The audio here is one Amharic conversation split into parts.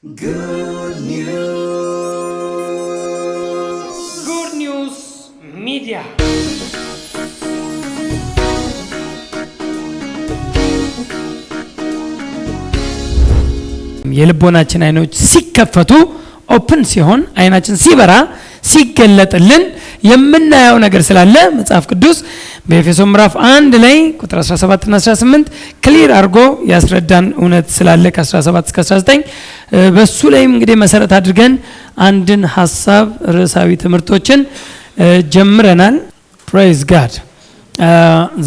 Good News Media. የልቦናችን አይኖች ሲከፈቱ ኦፕን ሲሆን አይናችን ሲበራ ሲገለጥልን የምናየው ነገር ስላለ መጽሐፍ ቅዱስ በኤፌሶን ምዕራፍ 1 ላይ ቁጥር 17 እና 18 ክሊር አድርጎ ያስረዳን እውነት ስላለ ከ17 እስከ 19 በሱ ላይ እንግዲህ መሰረት አድርገን አንድን ሐሳብ ርዕሳዊ ትምህርቶችን ጀምረናል። praise god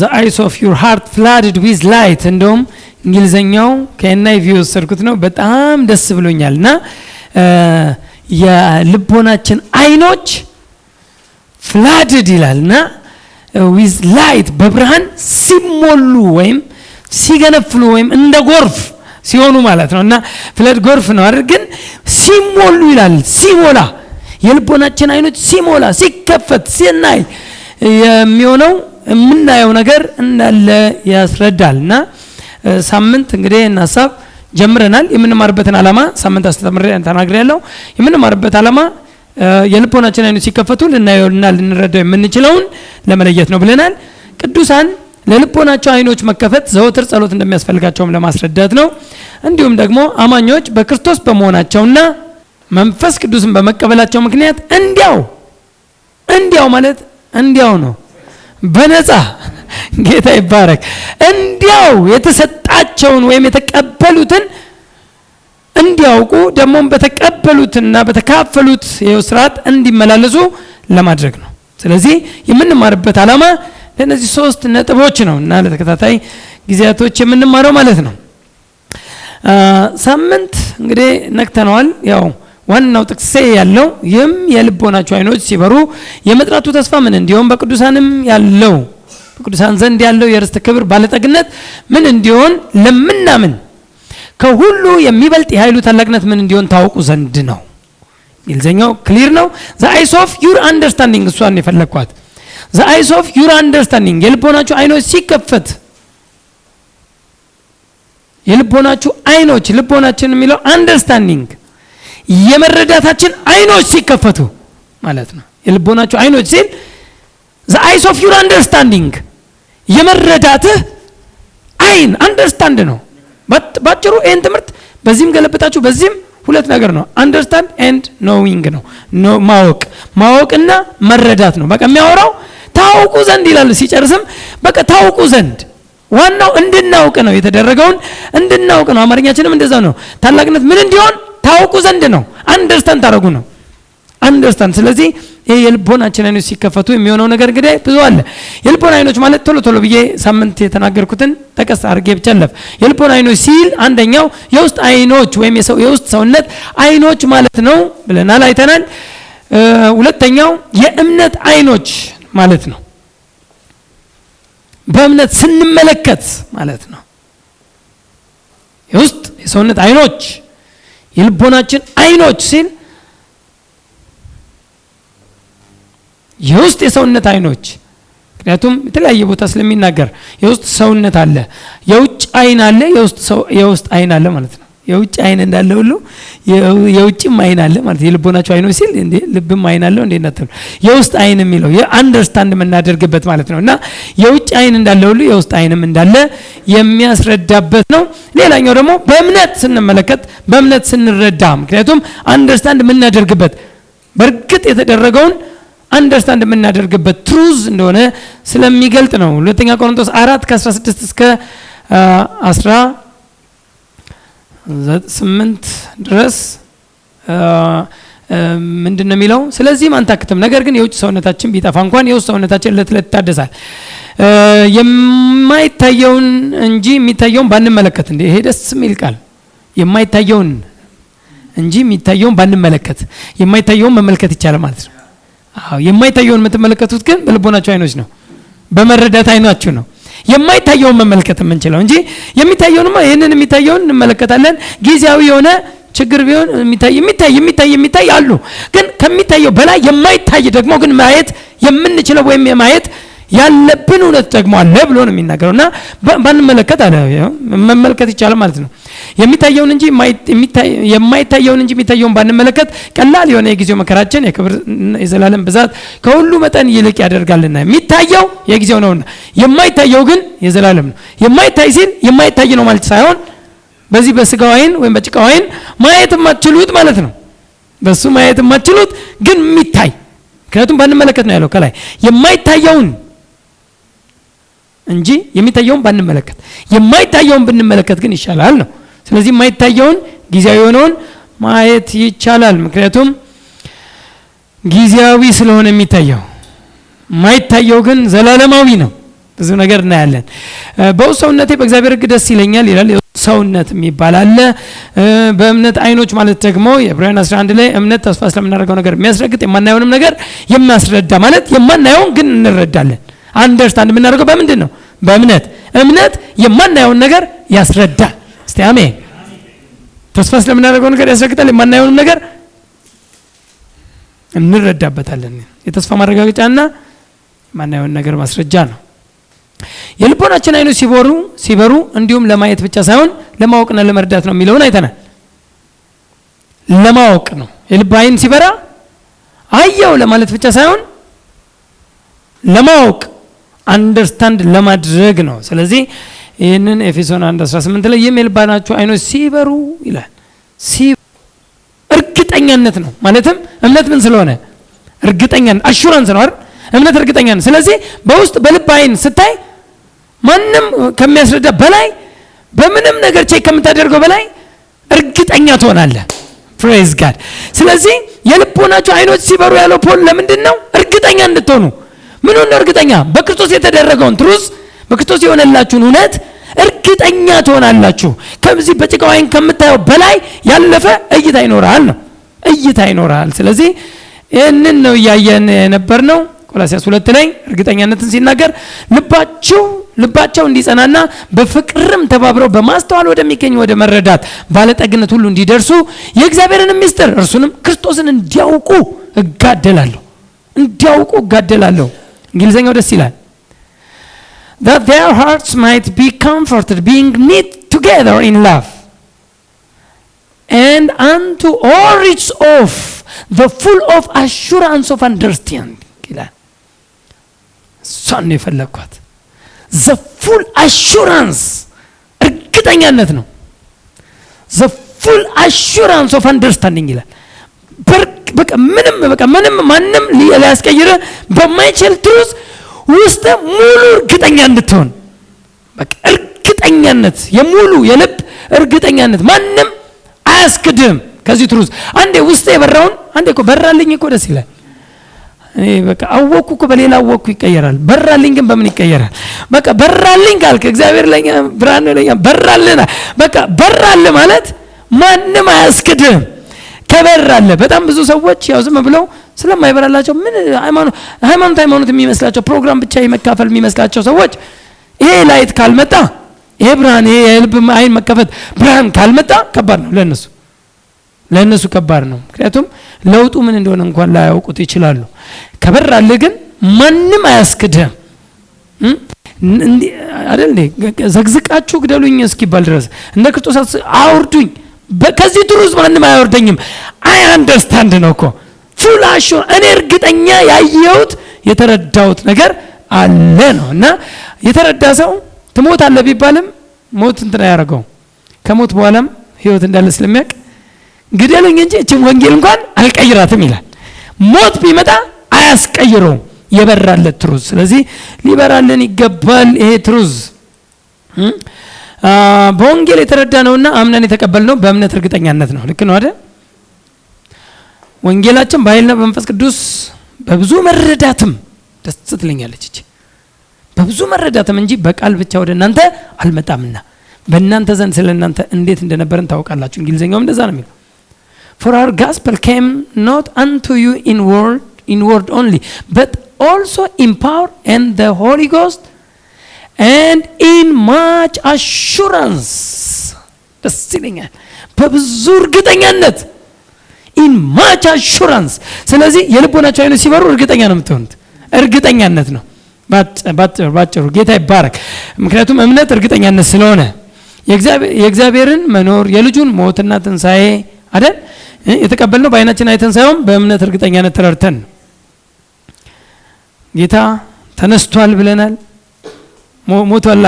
the eyes of your heart flooded with light እንደውም እንግሊዘኛው ከNIV ወሰድኩት ነው። በጣም ደስ ብሎኛልና የልቦናችን አይኖች flooded ይላልና with light በብርሃን ሲሞሉ ወይም ሲገነፍሉ ወይም እንደ ጎርፍ ሲሆኑ ማለት ነውና ፍለድ ጎርፍ ነው አይደል? ግን ሲሞሉ ይላል። ሲሞላ የልቦናችን አይኖች ሲሞላ ሲከፈት ሲናይ የሚሆነው የምናየው ነገር እንዳለ ያስረዳልና ሳምንት እንግዲህ ሐሳብ ጀምረናል። የምንማርበትን ዓላማ ሳምንት ተናግሬያለሁ። የምንማርበት ዓላማ የልቦናችን አይኖች ሲከፈቱ ልናየውና ልንረዳው የምንችለውን ለመለየት ነው ብለናል። ቅዱሳን ለልቦናቸው አይኖች መከፈት ዘወትር ጸሎት እንደሚያስፈልጋቸውም ለማስረዳት ነው። እንዲሁም ደግሞ አማኞች በክርስቶስ በመሆናቸውና መንፈስ ቅዱስን በመቀበላቸው ምክንያት እንዲያው ማለት እንዲያው ነው፣ በነፃ ጌታ ይባረክ፣ እንዲያው የተሰጣቸውን ወይም የተቀበሉትን እንዲያውቁ ደግሞም በተቀበሉትና በተካፈሉት የሥርዓት እንዲመላለሱ ለማድረግ ነው። ስለዚህ የምንማርበት ዓላማ ለነዚህ 3 ነጥቦች ነውና ለተከታታይ ጊዜያቶች የምንማረው ማለት ነው። ሳምንት እንግዲህ ነክተነዋል። ያው ዋናው ጥቅስ ያለው ይህም የልቦናቸው አይኖች ሲበሩ የመጥራቱ ተስፋ ምን እንዲሆን በቅዱሳንም ያለው በቅዱሳን ዘንድ ያለው የርስት ክብር ባለጠግነት ምን እንዲሆን ለምናምን ከሁሉ የሚበልጥ የኃይሉ ታላቅነት ምን እንዲሆን ታውቁ ዘንድ ነው። እንግሊዘኛው ክሊር ነው። the eyes of your understanding እሷን የፈለኳት the eyes of your understanding የልቦናችሁ አይኖች ሲከፈት የልቦናችሁ አይኖች ልቦናችን የሚለው understanding የመረዳታችን አይኖች ሲከፈቱ ማለት ነው። የልቦናችሁ አይኖች ሲል the eyes of your understanding የመረዳትህ አይን understand ነው። ባጭሩ ይህን ትምህርት በዚህም ገለበጣችሁ በዚህም ሁለት ነገር ነው። understand and knowing ነው። ማወቅና መረዳት ነው። በቃ የሚያወራው ታውቁ ዘንድ ይላል። ሲጨርስም በቃ ታውቁ ዘንድ ዋናው እንድናውቅ ነው። የተደረገውን እንድናውቅ ነው። አማርኛችንም እንደዛ ነው። ታላቅነት ምን እንዲሆን ታውቁ ዘንድ ነው። understand ታረጉ ነው። understand ስለዚህ ይሄ የልቦናችን አይኖች ሲከፈቱ የሚሆነው ነገር እንግዲህ ብዙ አለ። የልቦና አይኖች ማለት ቶሎ ብዬ ሳምንት የተናገርኩትን ጠቀስ አድርጌ ብቻለፍ። የልቦና አይኖች ሲል አንደኛው የውስጥ አይኖች ወይም የውስጥ ሰውነት አይኖች ማለት ነው ብለናል፣ አይተናል። ሁለተኛው የእምነት አይኖች ማለት ነው። በእምነት ስንመለከት ማለት ነው። የውስጥ የሰውነት አይኖች የልቦናችን አይኖች ሲል የውስጥ የሰውነት አይኖች ምክንያቱም የተለያየ ቦታ ስለሚናገር የውስጥ ሰውነት አለ፣ የውጭ አይን አለ፣ የውስጥ አይን አለ ማለት ነው። የውጭ አይን እንዳለ ሁሉ የውጭም አይን አለ ማለት የልቦናቸው አይኖች ሲል እንዴ ልብም አይን አለው እንዴ እናተሉ የውስጥ አይን የሚለው የአንደርስታንድ የምናደርግበት ማለት ነውና የውጭ አይን እንዳለ ሁሉ የውስጥ አይንም እንዳለ የሚያስረዳበት ነው። ሌላኛው ደግሞ በእምነት ስንመለከት በእምነት ስንረዳ ምክንያቱም አንደርስታንድ የምናደርግበት በርግጥ የተደረገውን አንደርስታንድ የምናደርግበት ትሩዝ እንደሆነ ስለሚገልጥ ነው። ሁለተኛ ቆሮንቶስ 4 ከ16 እስከ 18 ድረስ ምንድነው የሚለው? ስለዚህም አንታክትም፣ ነገር ግን የውጭ ሰውነታችን ቢጠፋ እንኳን የውስጥ ሰውነታችን ዕለት ዕለት ይታደሳል። የማይታየውን እንጂ የሚታየውን ባንመለከት። እንዴ ይሄ ደስ የሚል ቃል! የማይታየውን እንጂ የሚታየውን ባንመለከት። የማይታየውን መመልከት ይቻላል ማለት ነው። የማይታየውን የምትመለከቱት ግን በልቦናችሁ አይኖች ነው፣ በመረዳት አይናችሁ ነው የማይታየውን መመልከት የምንችለው እንጂ የሚታየውንማ ይሄንን የሚታየውን እንመለከታለን። ጊዜያዊ የሆነ ችግር ቢሆን የሚታይ አሉ። ግን ከሚታየው በላይ የማይታይ ደግሞ ግን ማየት የምንችለው ወይም የማየት ያለብን እውነት ደግሞ አለ ብሎ ነው የሚናገረውና ባንመለከት አለ መመልከት ይቻላል ማለት ነው። የሚታየውን እንጂ የማይታየውን እንጂ የሚታየውን ባንመለከት ቀላል የሆነ የጊዜው መከራችን የክብር የዘላለም ብዛት ከሁሉ መጠን ይልቅ ያደርጋልና። የሚታየው የጊዜው ነውና የማይታየው ግን የዘላለም ነው። የማይታይ ሲል የማይታይ ነው ማለት ሳይሆን በዚህ በስጋው ዓይን ወይም በጭቃው ዓይን ማየት የማትችሉት ማለት ነው። በሱ ማየት የማትችሉት ግን የሚታይ ምክንያቱም ባንመለከት ነው ያለው ከላይ የማይታየውን እንጂ የሚታየውን ባንመለከት የማይታየውን ብንመለከት ግን ይሻላል ነው። ስለዚህ የማይታየውን ጊዜያዊ የሆነውን ማየት ይቻላል። ምክንያቱም ጊዜያዊ ስለሆነ የሚታየው የማይታየው ግን ዘላለማዊ ነው። ብዙ ነገር እናያለን። በውስጥ ሰውነቴ በእግዚአብሔር ሕግ ደስ ይለኛል ይላል። ሰውነት የሚባል አለ። በእምነት አይኖች ማለት ደግሞ የዕብራውያን 11 ላይ እምነት ተስፋ ስለምናደርገው ነገር የሚያስረግጥ የማናየውንም ነገር የሚያስረዳ ማለት የማናየውን ግን እንረዳለን። አንደርስታንድ የምናደርገው በምንድን ነው? በእምነት። እምነት የማናየውን ነገር ያስረዳል። እስቲ አሜን። ተስፋ ስለምናደርገው ነገር ያስረግጣል፣ የማናየውንም ነገር እንረዳበታለን። የተስፋ ማረጋገጫና የማናየውን ነገር ማስረጃ ነው። የልቦናችን አይኖች ሲበሩ እንዲሁም ለማየት ብቻ ሳይሆን ለማወቅና ለመረዳት ነው የሚለውን አይተናል። ለማወቅ ነው። የልብ አይን ሲበራ አየው ለማለት ብቻ ሳይሆን ለማወቅ አንደርስታንድ ለማድረግ ነው። ስለዚህ ይህንን ኤፌሶን 1:18 ላይ የልባናችሁ አይኖች ሲበሩ ይላል። እርግጠኛነት ነው። ማለትም እምነት ምን ስለሆነ እርግጠኛነት አሹራንስ ነው አይደል? እምነት እርግጠኛነት። ስለዚህ በውስጥ በልብ አይን ስታይ ማንም ከሚያስረዳ በላይ በምንም ነገር ቼክ ከምታደርገው በላይ እርግጠኛ ትሆናለህ። ፕሬዝ ጋድ። ስለዚህ የልቦናችሁ አይኖች ሲበሩ ያለው ፖል ለምንድን ነው? እርግጠኛ እንድትሆኑ። ምን ሆነ እርግጠኛ? በክርስቶስ የተደረገውን ትሩዝ በክርስቶስ የሆነላችሁን እውነት እርግጠኛ ትሆናላችሁ። ከዚህ በጭቃው አይን ከምታየው በላይ ያለፈ እይታ ይኖራል ነው። እይታ ይኖራል። ስለዚህ ይህንን ነው እያየን የነበር ነው። ቆላስይስ 2 ላይ እርግጠኛነትን ሲናገር ልባቸው እንዲጸናና በፍቅርም ተባብረው በማስተዋል ወደሚገኝ ወደ መረዳት ባለጠግነት ሁሉ እንዲደርሱ የእግዚአብሔርን ምስጢር እርሱንም ክርስቶስን እንዲያውቁ እጋደላለሁ። እንግሊዘኛው ደስ ይላል። that their hearts might be comforted being knit together in love and unto all reach of the full of assurance of understanding ይላል። እሷን የፈለግኳት the full assurance እርግጠኛነት ነው። the full assurance of understanding ይላል። በቃ ምንም ማንም ሊያስቀይር በማይችል ትሩዝ ውስጥ ሙሉ እርግጠኛ እንድትሆን በቃ እርግጠኛነት የሙሉ የልብ እርግጠኛነት ማንም አያስክድም። ከዚህ ትሩዝ አንዴ ውስጥ የበራውን አንዴ እኮ በራልኝ እኮ ደስ ይላል። እኔ በቃ አወኩ እኮ በሌላ አወኩ ይቀየራል። በራልኝ ግን በምን ይቀየራል? በቃ በራልኝ ካልክ እግዚአብሔር ለኛ ብርሃን ለኛ በራልና በቃ በራል ማለት ማንም አያስክድም። ከበራለ በጣም ብዙ ሰዎች ያው ዝም ብለው ስለማይበራላቸው ምን ሃይማኖት የሚመስላቸው ፕሮግራም ብቻ የመካፈል የሚመስላቸው ሰዎች ይሄ ላይት ካልመጣ ይሄ ብርሃን ይሄ የልብ አይን መከፈት ብርሃን ካልመጣ ከባድ ነው ለነሱ ከባድ ነው። ምክንያቱም ለውጡ ምን እንደሆነ እንኳን ላያውቁት ይችላሉ። ከበራለ ግን ማንም አያስክድም። አይደል እንዴ? ዘግዝቃችሁ ግደሉኝ እስኪባል ድረስ እንደ ክርስቶስ አውርዱኝ ከዚህ ትሩዝ ማንም አያወርደኝም። አይ አንደርስታንድ ነው እኮ ፉል አሹር እኔ እርግጠኛ ያየሁት የተረዳሁት ነገር አለ ነው። እና የተረዳ ሰው ትሞታለህ ቢባልም ሞት እንትን አያደርገው ከሞት በኋላም ህይወት እንዳለ ስለሚያውቅ ግደሉኝ እንጂ እቺ ወንጌል እንኳን አልቀይራትም ይላል። ሞት ቢመጣ አያስቀይረውም የበራለት ትሩዝ። ስለዚህ ሊበራልን ይገባል ይሄ ትሩዝ። በወንጌል የተረዳነውና አምነን የተቀበልነው በእምነት እርግጠኛነት ነው። ልክ ነው አይደል? ወንጌላችን በኃይልና በመንፈስ ቅዱስ በብዙ መረዳትም ደስ ትለኛለች እቺ በብዙ መረዳትም እንጂ በቃል ብቻ ወደ እናንተ አልመጣምና በእናንተ ዘንድ ስለእናንተ እንዴት እንደነበረን ታውቃላችሁ። እንግሊዘኛውም እንደዛ ነው የሚለው for our gospel came not unto you in word only but also in power and the Holy Ghost and in much assurance ደስ ይለኛል በብዙ እርግጠኛነት in much assurance። ስለዚህ የልቦናችሁ አይኖች ሲበሩ እርግጠኛ ነው የምትሆኑት። እርግጠኛነት ነው ባጭሩ ጌታ ይባረክ። ምክንያቱም እምነት እርግጠኛነት ስለሆነ የእግዚአብሔርን መኖር የልጁን ሞትና ትንሣኤ አይደል የተቀበልነው በአይናችን አይተን ሳይሆን በእምነት እርግጠኛነት ተረድተን ጌታ ተነስቷል ብለናል። ሞቷል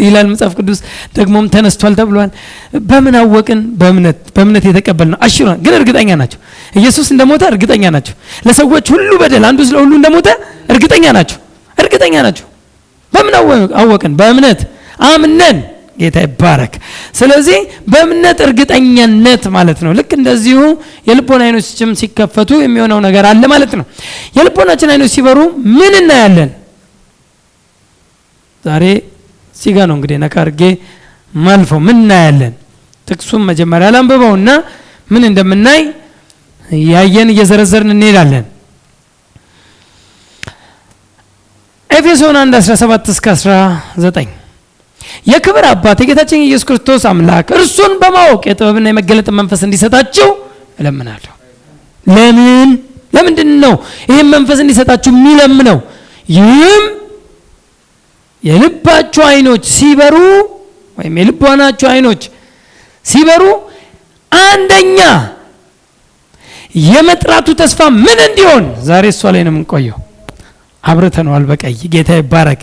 ይላል መጽሐፍ ቅዱስ፣ ደግሞም ተነስቷል ተብሏል። በምን አወቅን? በእምነት የተቀበልነው አሽሯል። ግን እርግጠኛ ናቸው። ኢየሱስ እንደሞተ እርግጠኛ ናቸው። ለሰዎች ሁሉ በደል አንዱ ስለ ሁሉ እንደሞተ እርግጠኛ ናቸው። በምን አወቅን? በእምነት አምነን። ጌታ ይባረክ። ስለዚህ በእምነት እርግጠኛነት ማለት ነው። ልክ እንደዚሁ የልቦና አይኖችም ሲከፈቱ የሚሆነው ነገር አለ ማለት ነው። የልቦናችን አይኖች ሲበሩ ምን እናያለን? ዛሬ ሲጋ ነው እንግዲህ ነካ አድርጌ ማልፈው ምን እናያለን? ጥቅሱም መጀመሪያ ላንብበውና ምን እንደምናይ ያየን እየዘረዘርን እንሄዳለን። ኤፌሶን 1:17 እስከ 19 የክብር አባት የጌታችን ኢየሱስ ክርስቶስ አምላክ እርሱን በማወቅ የጥበብና የመገለጥ መንፈስ እንዲሰጣችሁ እለምናለሁ። ለምንድን ነው ይህም መንፈስ እንዲሰጣችሁ የሚለምነው? ይህም የልባችሁ አይኖች ሲበሩ ወይም የልቦናችሁ አይኖች ሲበሩ አንደኛ የመጥራቱ ተስፋ ምን እንዲሆን፣ ዛሬ እሷ ላይ ነው የምንቆየው። አብረተነዋል በቀይ ጌታ ይባረክ።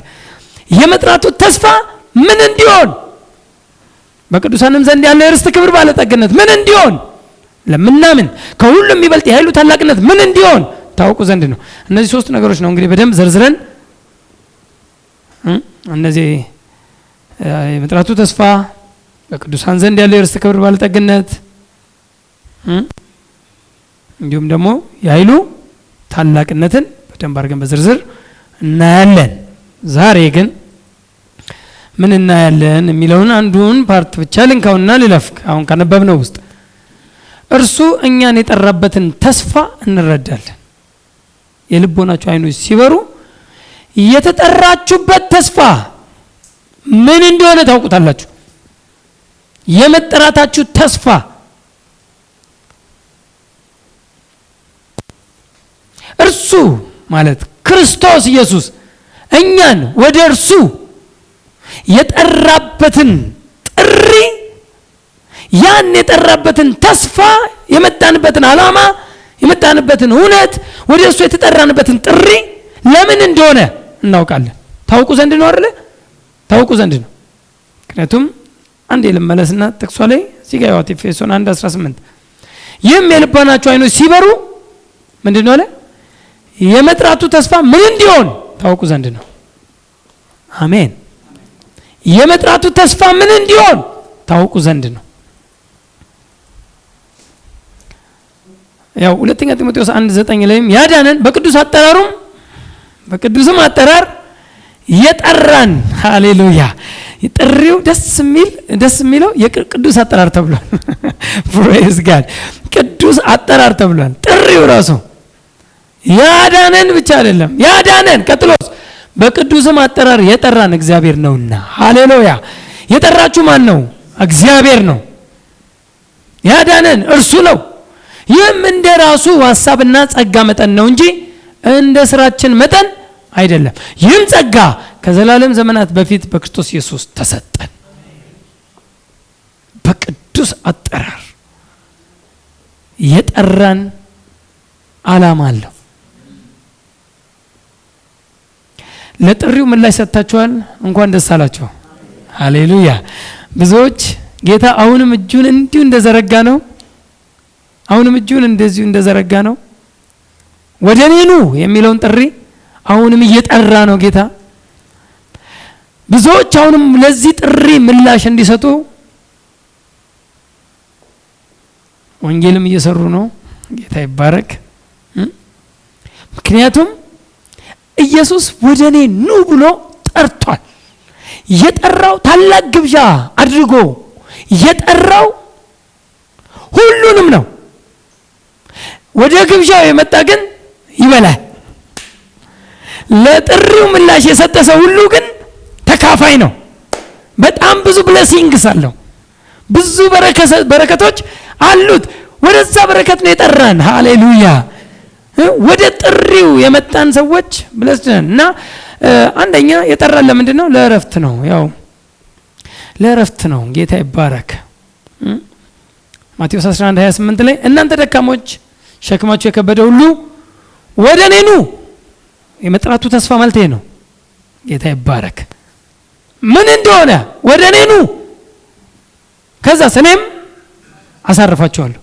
የመጥራቱ ተስፋ ምን እንዲሆን፣ በቅዱሳንም ዘንድ ያለው የርስት ክብር ባለጠግነት ምን እንዲሆን፣ ለምናምን ከሁሉም የሚበልጥ የኃይሉ ታላቅነት ምን እንዲሆን ታውቁ ዘንድ ነው። እነዚህ ሶስት ነገሮች ነው እንግዲህ በደንብ ዘርዝረን እነዚህ የመጥራቱ ተስፋ፣ በቅዱሳን ዘንድ ያለው የርስት ክብር ባለጠግነት፣ እንዲሁም ደግሞ የኃይሉ ታላቅነትን በደንብ አድርገን በዝርዝር እናያለን። ዛሬ ግን ምን እናያለን የሚለውን አንዱን ፓርት ብቻ ልንካውና ልለፍክ። አሁን ካነበብነው ውስጥ እርሱ እኛን የጠራበትን ተስፋ እንረዳለን። የልቦናችሁ አይኖች ሲበሩ የተጠራችሁበት ተስፋ ምን እንደሆነ ታውቁታላችሁ። የመጠራታችሁ ተስፋ እርሱ ማለት ክርስቶስ ኢየሱስ እኛን ወደ እርሱ የጠራበትን ጥሪ፣ ያን የጠራበትን ተስፋ፣ የመጣንበትን ዓላማ፣ የመጣንበትን እውነት፣ ወደ እሱ የተጠራንበትን ጥሪ ለምን እንደሆነ እናውቃለን። ታውቁ ዘንድ ነው አይደል? ታውቁ ዘንድ ነው። ምክንያቱም አንድ የልመለስና ጥቅሷ ላይ እዚህ ጋር ኤፌሶን 1:18 ይህም የልቦናችሁ አይኖች ሲበሩ ምንድን ነው አለ? የመጥራቱ ተስፋ ምን እንዲሆን ታውቁ ዘንድ ነው። አሜን። የመጥራቱ ተስፋ ምን እንዲሆን ታውቁ ዘንድ ነው። ያው ሁለተኛ ጢሞቴዎስ 1:9 ላይም ያዳነን በቅዱስም አጠራር የጠራን። ሃሌሉያ። ጥሪው ደስ የሚለው የቅዱስ አጠራር ተብሏል። ፕሬዝ ጋድ። ቅዱስ አጠራር ተብሏል። ጥሪው ራሱ ያዳነን ብቻ አይደለም፣ ያዳነን ቀጥሎስ በቅዱስም አጠራር የጠራን እግዚአብሔር ነውና። ሃሌሉያ። የጠራችሁ ማን ነው? እግዚአብሔር ነው። ያዳነን እርሱ ነው። ይህም እንደ ራሱ ሐሳብና ጸጋ መጠን ነው እንጂ እንደ ስራችን መጠን አይደለም። ይህም ጸጋ ከዘላለም ዘመናት በፊት በክርስቶስ ኢየሱስ ተሰጠን። በቅዱስ አጠራር የጠራን ዓላማ አለው። ለጥሪው ምላሽ ሰጥታችኋል። እንኳን ደስ አላችሁ። ሃሌሉያ። ብዙዎች ጌታ አሁንም እጁን እንዲሁ እንደዘረጋ ነው፣ አሁንም እጁን እንደዚሁ እንደዘረጋ ነው። ወደ እኔ ኑ የሚለውን ጥሪ አሁንም እየጠራ ነው ጌታ። ብዙዎች አሁንም ለዚህ ጥሪ ምላሽ እንዲሰጡ ወንጌልም እየሰሩ ነው። ጌታ ይባረክ። ምክንያቱም ኢየሱስ ወደ እኔ ኑ ብሎ ጠርቷል። የጠራው ታላቅ ግብዣ አድርጎ የጠራው ሁሉንም ነው። ወደ ግብዣው የመጣ ግን ይበላል። ለጥሪው ምላሽ የሰጠ ሰው ሁሉ ግን ተካፋይ ነው። በጣም ብዙ ብሌሲንግስ አለው፣ ብዙ በረከቶች አሉት። ወደዛ በረከት ነው የጠራን። ሃሌሉያ። ወደ ጥሪው የመጣን ሰዎች ብለስን እና አንደኛ የጠራን ለምንድን ነው? ለእረፍት ነው። ያው ለእረፍት ነው። ጌታ ይባረክ። ማቴዎስ 11:28 ላይ እናንተ ደካሞች ሸክማችሁ የከበደ ሁሉ ወደ እኔ ኑ። የመጥራቱ ተስፋ ማለት ነው። ጌታ ይባረክ። ምን እንደሆነ ወደ እኔ ኑ፣ ከዛስ እኔም አሳርፋችኋለሁ።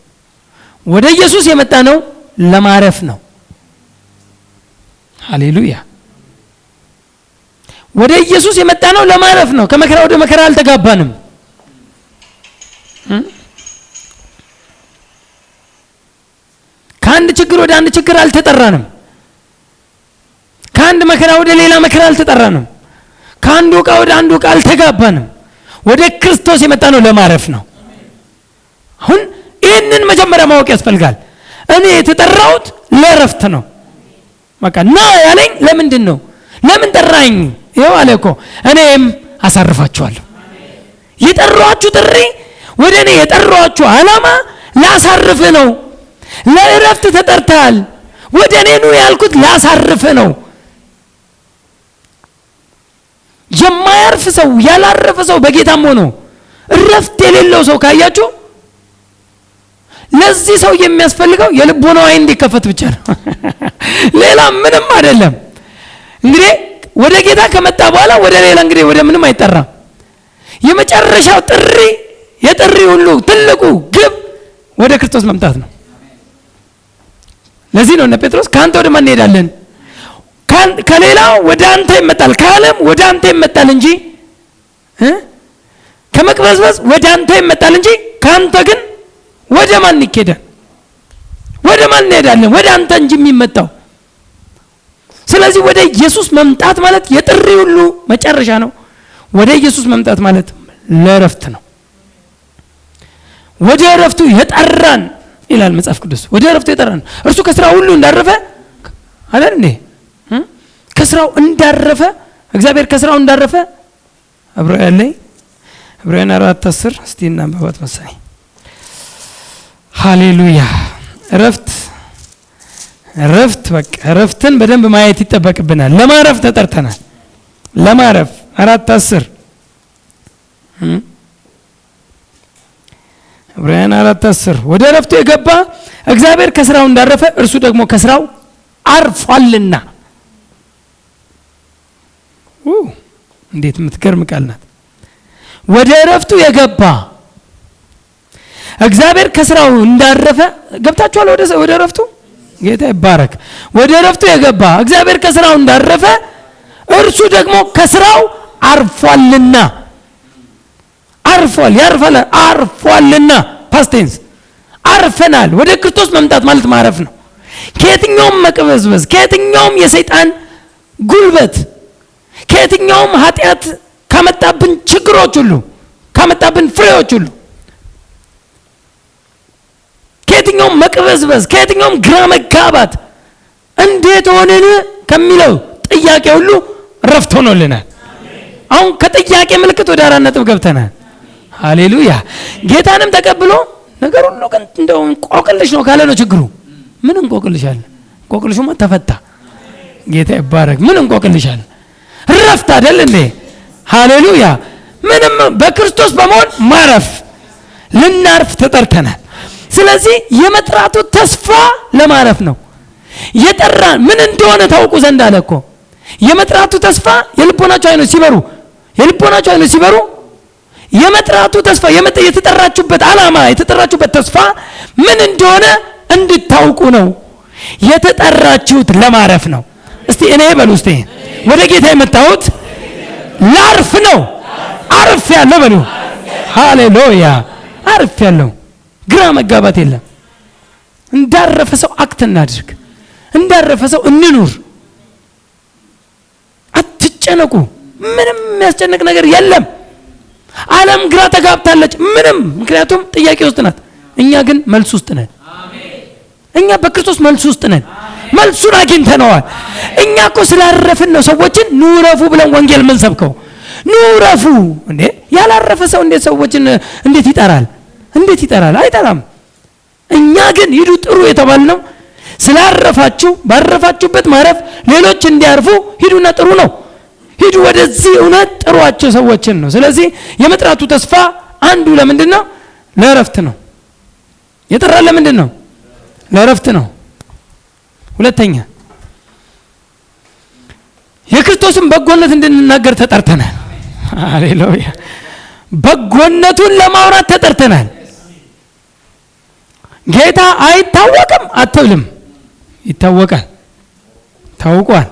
ወደ ኢየሱስ የመጣ ነው ለማረፍ ነው። ሃሌሉያ። ወደ ኢየሱስ የመጣ ነው ለማረፍ ነው። ከመከራ ወደ መከራ አልተጋባንም። ከአንድ ችግር ወደ አንድ ችግር አልተጠራንም። ከአንድ መከራ ወደ ሌላ መከራ አልተጠራንም። ከአንዱ ዕቃ ወደ አንዱ ዕቃ አልተጋባንም። ወደ ክርስቶስ የመጣ ነው ለማረፍ ነው። አሁን ይህንን መጀመሪያ ማወቅ ያስፈልጋል። እኔ የተጠራሁት ለእረፍት ነው። በቃ ና ያለኝ ለምንድን ነው? ለምን ጠራኝ? ይኸው አለ እኮ እኔም አሳርፋችኋለሁ። የጠራኋችሁ ጥሪ ወደ እኔ የጠራኋችሁ ዓላማ ላሳርፍ ነው። ለእረፍት ተጠርተሃል። ወደ እኔ ኑ ያልኩት ላሳርፍ ነው። የማያርፍ ሰው ያላረፈ ሰው በጌታም ሆኖ እረፍት የሌለው ሰው ካያችሁ ለዚህ ሰው የሚያስፈልገው የልቦናው ዓይን እንዲከፈት ብቻ ነው። ሌላ ምንም አይደለም። እንግዲህ ወደ ጌታ ከመጣ በኋላ ወደ ሌላ እንግዲህ ወደ ምንም አይጠራም። የመጨረሻው ጥሪ የጥሪ ሁሉ ትልቁ ግብ ወደ ክርስቶስ መምጣት ነው። ለዚህ ነው እነ ጴጥሮስ ከአንተ ወደ ማን እንሄዳለን? ከሌላው ወደ አንተ ይመጣል፣ ከዓለም ወደ አንተ ይመጣል እንጂ ከመቅበዝበዝ ወደ አንተ ይመጣል እንጂ ከአንተ ግን ወደ ማን ይኬዳል? ወደ ማን እንሄዳለን? ወደ አንተ እንጂ የሚመጣው። ስለዚህ ወደ ኢየሱስ መምጣት ማለት የጥሪ ሁሉ መጨረሻ ነው። ወደ ኢየሱስ መምጣት ማለት ለእረፍት ነው። ወደ እረፍቱ የጠራን ይላል መጽሐፍ ቅዱስ። ወደ እረፍቱ የጠራን እርሱ ከስራው ሁሉ እንዳረፈ አይደል እንዴ? ከስራው እንዳረፈ እግዚአብሔር ከስራው እንዳረፈ ዕብራውያን 4:10 እስቲ እናንብባት መሰለኝ። ሃሌሉያ። እረፍት በቃ እረፍትን በደንብ ማየት ይጠበቅብናል። ለማረፍ ተጠርተናል። ለማረፍ 4:10 ዕብራውያን 4:10 ወደ እረፍቱ የገባ እግዚአብሔር ከስራው እንዳረፈ እርሱ ደግሞ ከስራው አርፏልና። እንዴት የምትገርም ቃል ናት! ወደ እረፍቱ የገባ እግዚአብሔር ከስራው እንዳረፈ ገብታችኋል? ወደ እረፍቱ ጌታ ይባረክ። ወደ እረፍቱ የገባ እግዚአብሔር ከስራው እንዳረፈ እርሱ ደግሞ ከስራው አርፏልና። አርፏል፣ ያርፋል፣ አርፏልና። ፓስቴንስ አርፈናል። ወደ ክርስቶስ መምጣት ማለት ማረፍ ነው። ከየትኛውም መቅበዝበዝ፣ ከየትኛውም የሰይጣን ጉልበት፣ ከየትኛውም ኃጢአት ካመጣብን ችግሮች ሁሉ፣ ካመጣብን ፍሬዎች ሁሉ፣ ከየትኛውም መቅበዝበዝ፣ ከየትኛውም ግራ መጋባት እንዴት ሆነን ከሚለው ጥያቄ ሁሉ ረፍት ሆኖልናል። አሁን ከጥያቄ ምልክት ወደ 4 ነጥብ ገብተናል። ሃሌሉያ። ጌታንም ተቀብሎ ነገር ሁሉ ግን እንደው እንቆቅልሽ ነው ካለ ነው ችግሩ። ምን እንቆቅልሽ አለ? እንቆቅልሹማ ተፈታ። ጌታ ይባረክ። ምን እንቆቅልሽ አለ? ረፍት አይደል እንዴ? ሃሌሉያ። ምንም በክርስቶስ በመሆን ማረፍ፣ ልናርፍ ተጠርተናል። ስለዚህ የመጥራቱ ተስፋ ለማረፍ ነው የጠራን። ምን እንደሆነ ታውቁ ዘንድ አለ እኮ። የመጥራቱ ተስፋ የልቦናችሁ ዓይኖች ሲበሩ፣ የልቦናችሁ ዓይኖች ሲበሩ የመጥራቱ ተስፋ የተጠራችሁበት ዓላማ፣ የተጠራችሁበት ተስፋ ምን እንደሆነ እንድታውቁ ነው። የተጠራችሁት ለማረፍ ነው። እስቲ እኔ በሉ እስቲ ወደ ጌታ የመጣሁት ላርፍ ነው። አርፍ ያለው በሉ። ሃሌሉያ። አርፍ ያለው ግራ መጋባት የለም። እንዳረፈ ሰው አክት እናድርግ፣ እንዳረፈ ሰው እንኑር። አትጨነቁ። ምንም የሚያስጨንቅ ነገር የለም። ዓለም ግራ ተጋብታለች። ምንም፣ ምክንያቱም ጥያቄ ውስጥ ናት። እኛ ግን መልስ ውስጥ ነን። እኛ በክርስቶስ መልስ ውስጥ ነን። መልሱን አግኝተነዋል። እኛ እኮ ስላረፍን ነው ሰዎችን ኑረፉ ብለን ወንጌል ምን ሰብከው። ኑረፉ እንዴ! ያላረፈ ሰው እንዴት ሰዎችን እንዴት ይጠራል? እንዴት ይጠራል? አይጠራም። እኛ ግን ሂዱ ጥሩ የተባልነው ስላረፋችሁ፣ ባረፋችሁበት ማረፍ ሌሎች እንዲያርፉ ሂዱና ጥሩ ነው። ሂዱ ወደዚህ እውነት ጥሯቸው ሰዎችን ነው። ስለዚህ የመጥራቱ ተስፋ አንዱ ለምንድን ነው? ለእረፍት ነው። የጠራ ለምንድን ነው? ለእረፍት ነው። ሁለተኛ የክርስቶስን በጎነት እንድንናገር ተጠርተናል። ሃሌሉያ። በጎነቱን ለማውራት ተጠርተናል። ጌታ አይታወቅም አትብልም፣ ይታወቃል፣ ታውቋል።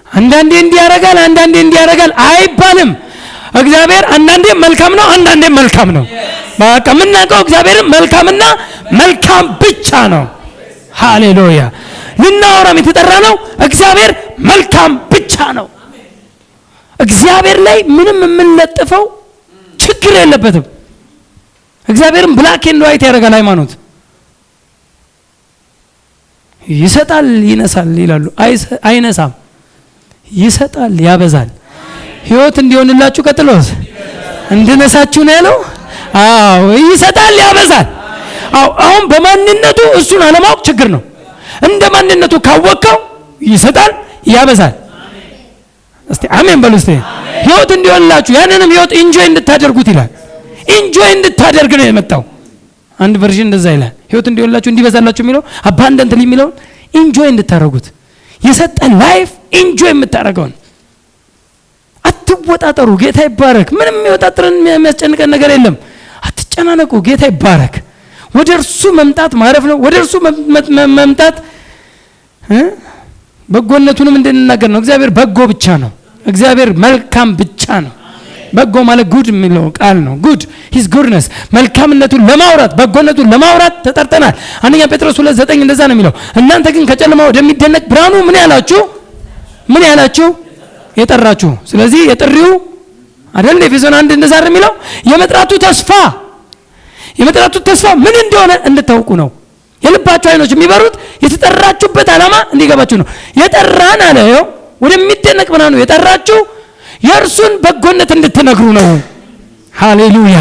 አንዳንዴ እንዲያረጋል አንዳንዴ እንዲያረጋል አይባልም። እግዚአብሔር አንዳንዴ መልካም ነው፣ አንዳንዴ መልካም ነው። በቃ የምናውቀው እግዚአብሔርን መልካምና መልካም ብቻ ነው። ሃሌሉያ። ልናወራም የተጠራ ነው እግዚአብሔር መልካም ብቻ ነው። እግዚአብሔር ላይ ምንም የምንለጥፈው ችግር የለበትም። እግዚአብሔርን ብላክ ኤንድ ዋይት ያደርጋል ሃይማኖት። ይሰጣል ይነሳል ይላሉ። አይነሳም፣ ይሰጣል ያበዛል። ህይወት እንዲሆንላችሁ ቀጥሎስ እንድነሳችሁ ነው ያለው። አዎ ይሰጣል ያበዛል። አሁን በማንነቱ እሱን አለማወቅ ችግር ነው። እንደ ማንነቱ ካወቀው ይሰጣል ያበዛል። እስቲ አሜን በሉ። እስቲ ህይወት እንዲሆንላችሁ ያንንም ህይወት ኢንጆይ እንድታደርጉት ይላል። ኢንጆይ እንድታደርግ ነው የመጣው። አንድ ቨርዥን እንደዛ ይላል። ህይወት እንዲሆንላችሁ እንዲበዛላችሁ የሚለው አባንደንትሊ የሚለው ኢንጆይ እንድታደርጉት የሰጠ ላይፍ ኢንጆይ የምታደርገውን አትወጣጠሩ። ጌታ ይባረክ። ምንም የሚወጣጥረን የሚያስጨንቀን ነገር የለም። አትጨናነቁ። ጌታ ይባረክ። ወደ እርሱ መምጣት ማረፍ ነው። ወደ እርሱ መምጣት በጎነቱንም እንድንናገር ነው። እግዚአብሔር በጎ ብቻ ነው። እግዚአብሔር መልካም ብቻ ነው። በጎ ማለት ጉድ የሚለው ቃል ነው። ጉድ ሂዝ ጉድነስ፣ መልካምነቱን ለማውራት በጎነቱን ለማውራት ተጠርተናል። አንደኛ ጴጥሮስ 2:9 እንደዛ ነው የሚለው። እናንተ ግን ከጨለማ ወደሚደነቅ ብርሃኑ ምን ያላችሁ የጠራችሁ። ስለዚህ የጥሪው አይደል ኤፌሶን 1 እንደዛ ነው የሚለው። የመጥራቱ ተስፋ ምን እንደሆነ እንድታውቁ ነው። የልባችሁ አይኖች የሚበሩት የተጠራችሁበት ዓላማ እንዲገባችሁ ነው። የጠራን አለ ወደሚደነቅ ብርሃኑ የጠራችሁ የእርሱን በጎነት እንድትነግሩ ነው። ሃሌሉያ።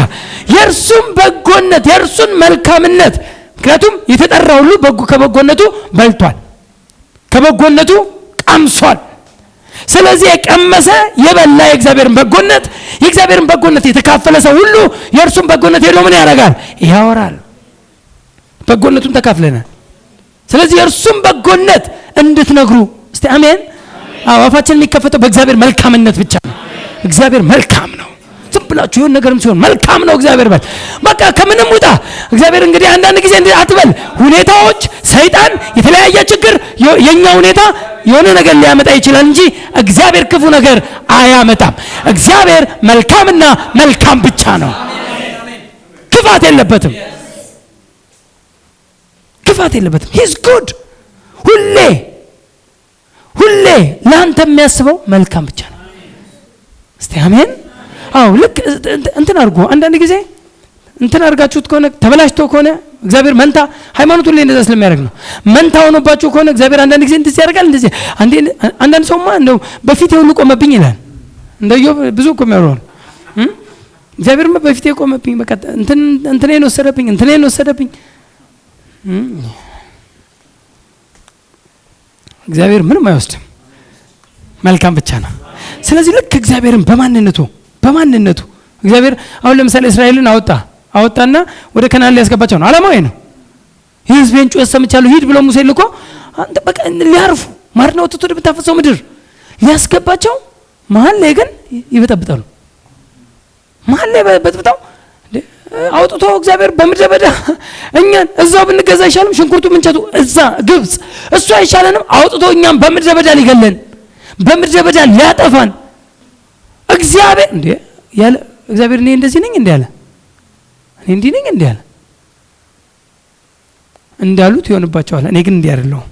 የእርሱን በጎነት የእርሱን መልካምነት። ምክንያቱም የተጠራ ሁሉ ከበጎነቱ በልቷል፣ ከበጎነቱ ቀምሷል። ስለዚህ የቀመሰ የበላ የእግዚአብሔርን በጎነት የተካፈለ ሰው ሁሉ የእርሱን በጎነት ሄዶ ምን ያደርጋል? ያወራል። በጎነቱን ተካፍለናል። ስለዚህ የእርሱን በጎነት እንድትነግሩ። እስቲ አሜን። አፋችን የሚከፈተው በእግዚአብሔር መልካምነት ብቻ ነው። እግዚአብሔር መልካም ነው። ዝም ብላችሁ የሆነ ነገርም ሲሆን መልካም ነው እግዚአብሔር በል። በቃ ከምንም ውጣ። እግዚአብሔር እንግዲህ አንዳንድ ጊዜ አትበል። ሁኔታዎች፣ ሰይጣን፣ የተለያየ ችግር የኛ ሁኔታ የሆነ ነገር ሊያመጣ ይችላል እንጂ እግዚአብሔር ክፉ ነገር አያመጣም። እግዚአብሔር መልካምና መልካም ብቻ ነው። ክፋት የለበትም። ሂዝ ጉድ። ሁሌ ለአንተ የሚያስበው መልካም ብቻ ነው። እስቲ አሜን። አዎ ልክ እንትን አድርጎ አንዳንድ ጊዜ እንትን አድርጋችሁት ከሆነ ተበላሽቶ ከሆነ እግዚአብሔር መንታ ሃይማኖቱ ላይ እንደዛ ስለሚያደርግ ነው። መንታ ሆኖባችሁ ከሆነ እግዚአብሔር አንዳንድ ጊዜ እንደዚህ ያደርጋል። እንደዚህ አንዳንድ ሰውማ እንደው በፊቴ ሁሉ ቆመብኝ ይላል። እንደዮ ብዙ እኮ የሚያወራው እግዚአብሔርማ በፊቴ ቆመብኝ፣ በቃ እንትኔን ወሰደብኝ። እግዚአብሔር ምንም አይወስድም፣ መልካም ብቻ ነው። ስለዚህ ልክ እግዚአብሔርን በማንነቱ እግዚአብሔር አሁን ለምሳሌ እስራኤልን አወጣና ወደ ከነዓን ሊያስገባቸው ነው። ዓላማው ነው። የሕዝቤን ጩኸት ሰምቻለሁ ሂድ ብሎ ሙሴ ልኮ አንተ በቃ ሊያርፉ ማርና ወጥቶ ወደምታፈሰው ምድር ሊያስገባቸው መሀል ላይ ግን ይበጠብጣሉ። መሀል ላይ በጥብጣው አውጥቶ እግዚአብሔር በምድረ በዳ እኛን እዛው ብንገዛ አይሻልም? ሽንኩርቱ ምንቸቱ እዛ ግብጽ እሱ አይሻለንም? አውጥቶ እኛን በምድረ በዳ ሊገለን በምድረ በዳ ሊያጠፋን እግዚአብሔር እኔ እንደዚህ ነኝ እንዴ አለ። እኔ እንዲህ ነኝ እንዴ አለ። እንዳሉት ይሆንባቸዋል። እኔ ግን እንዲህ አይደለሁም።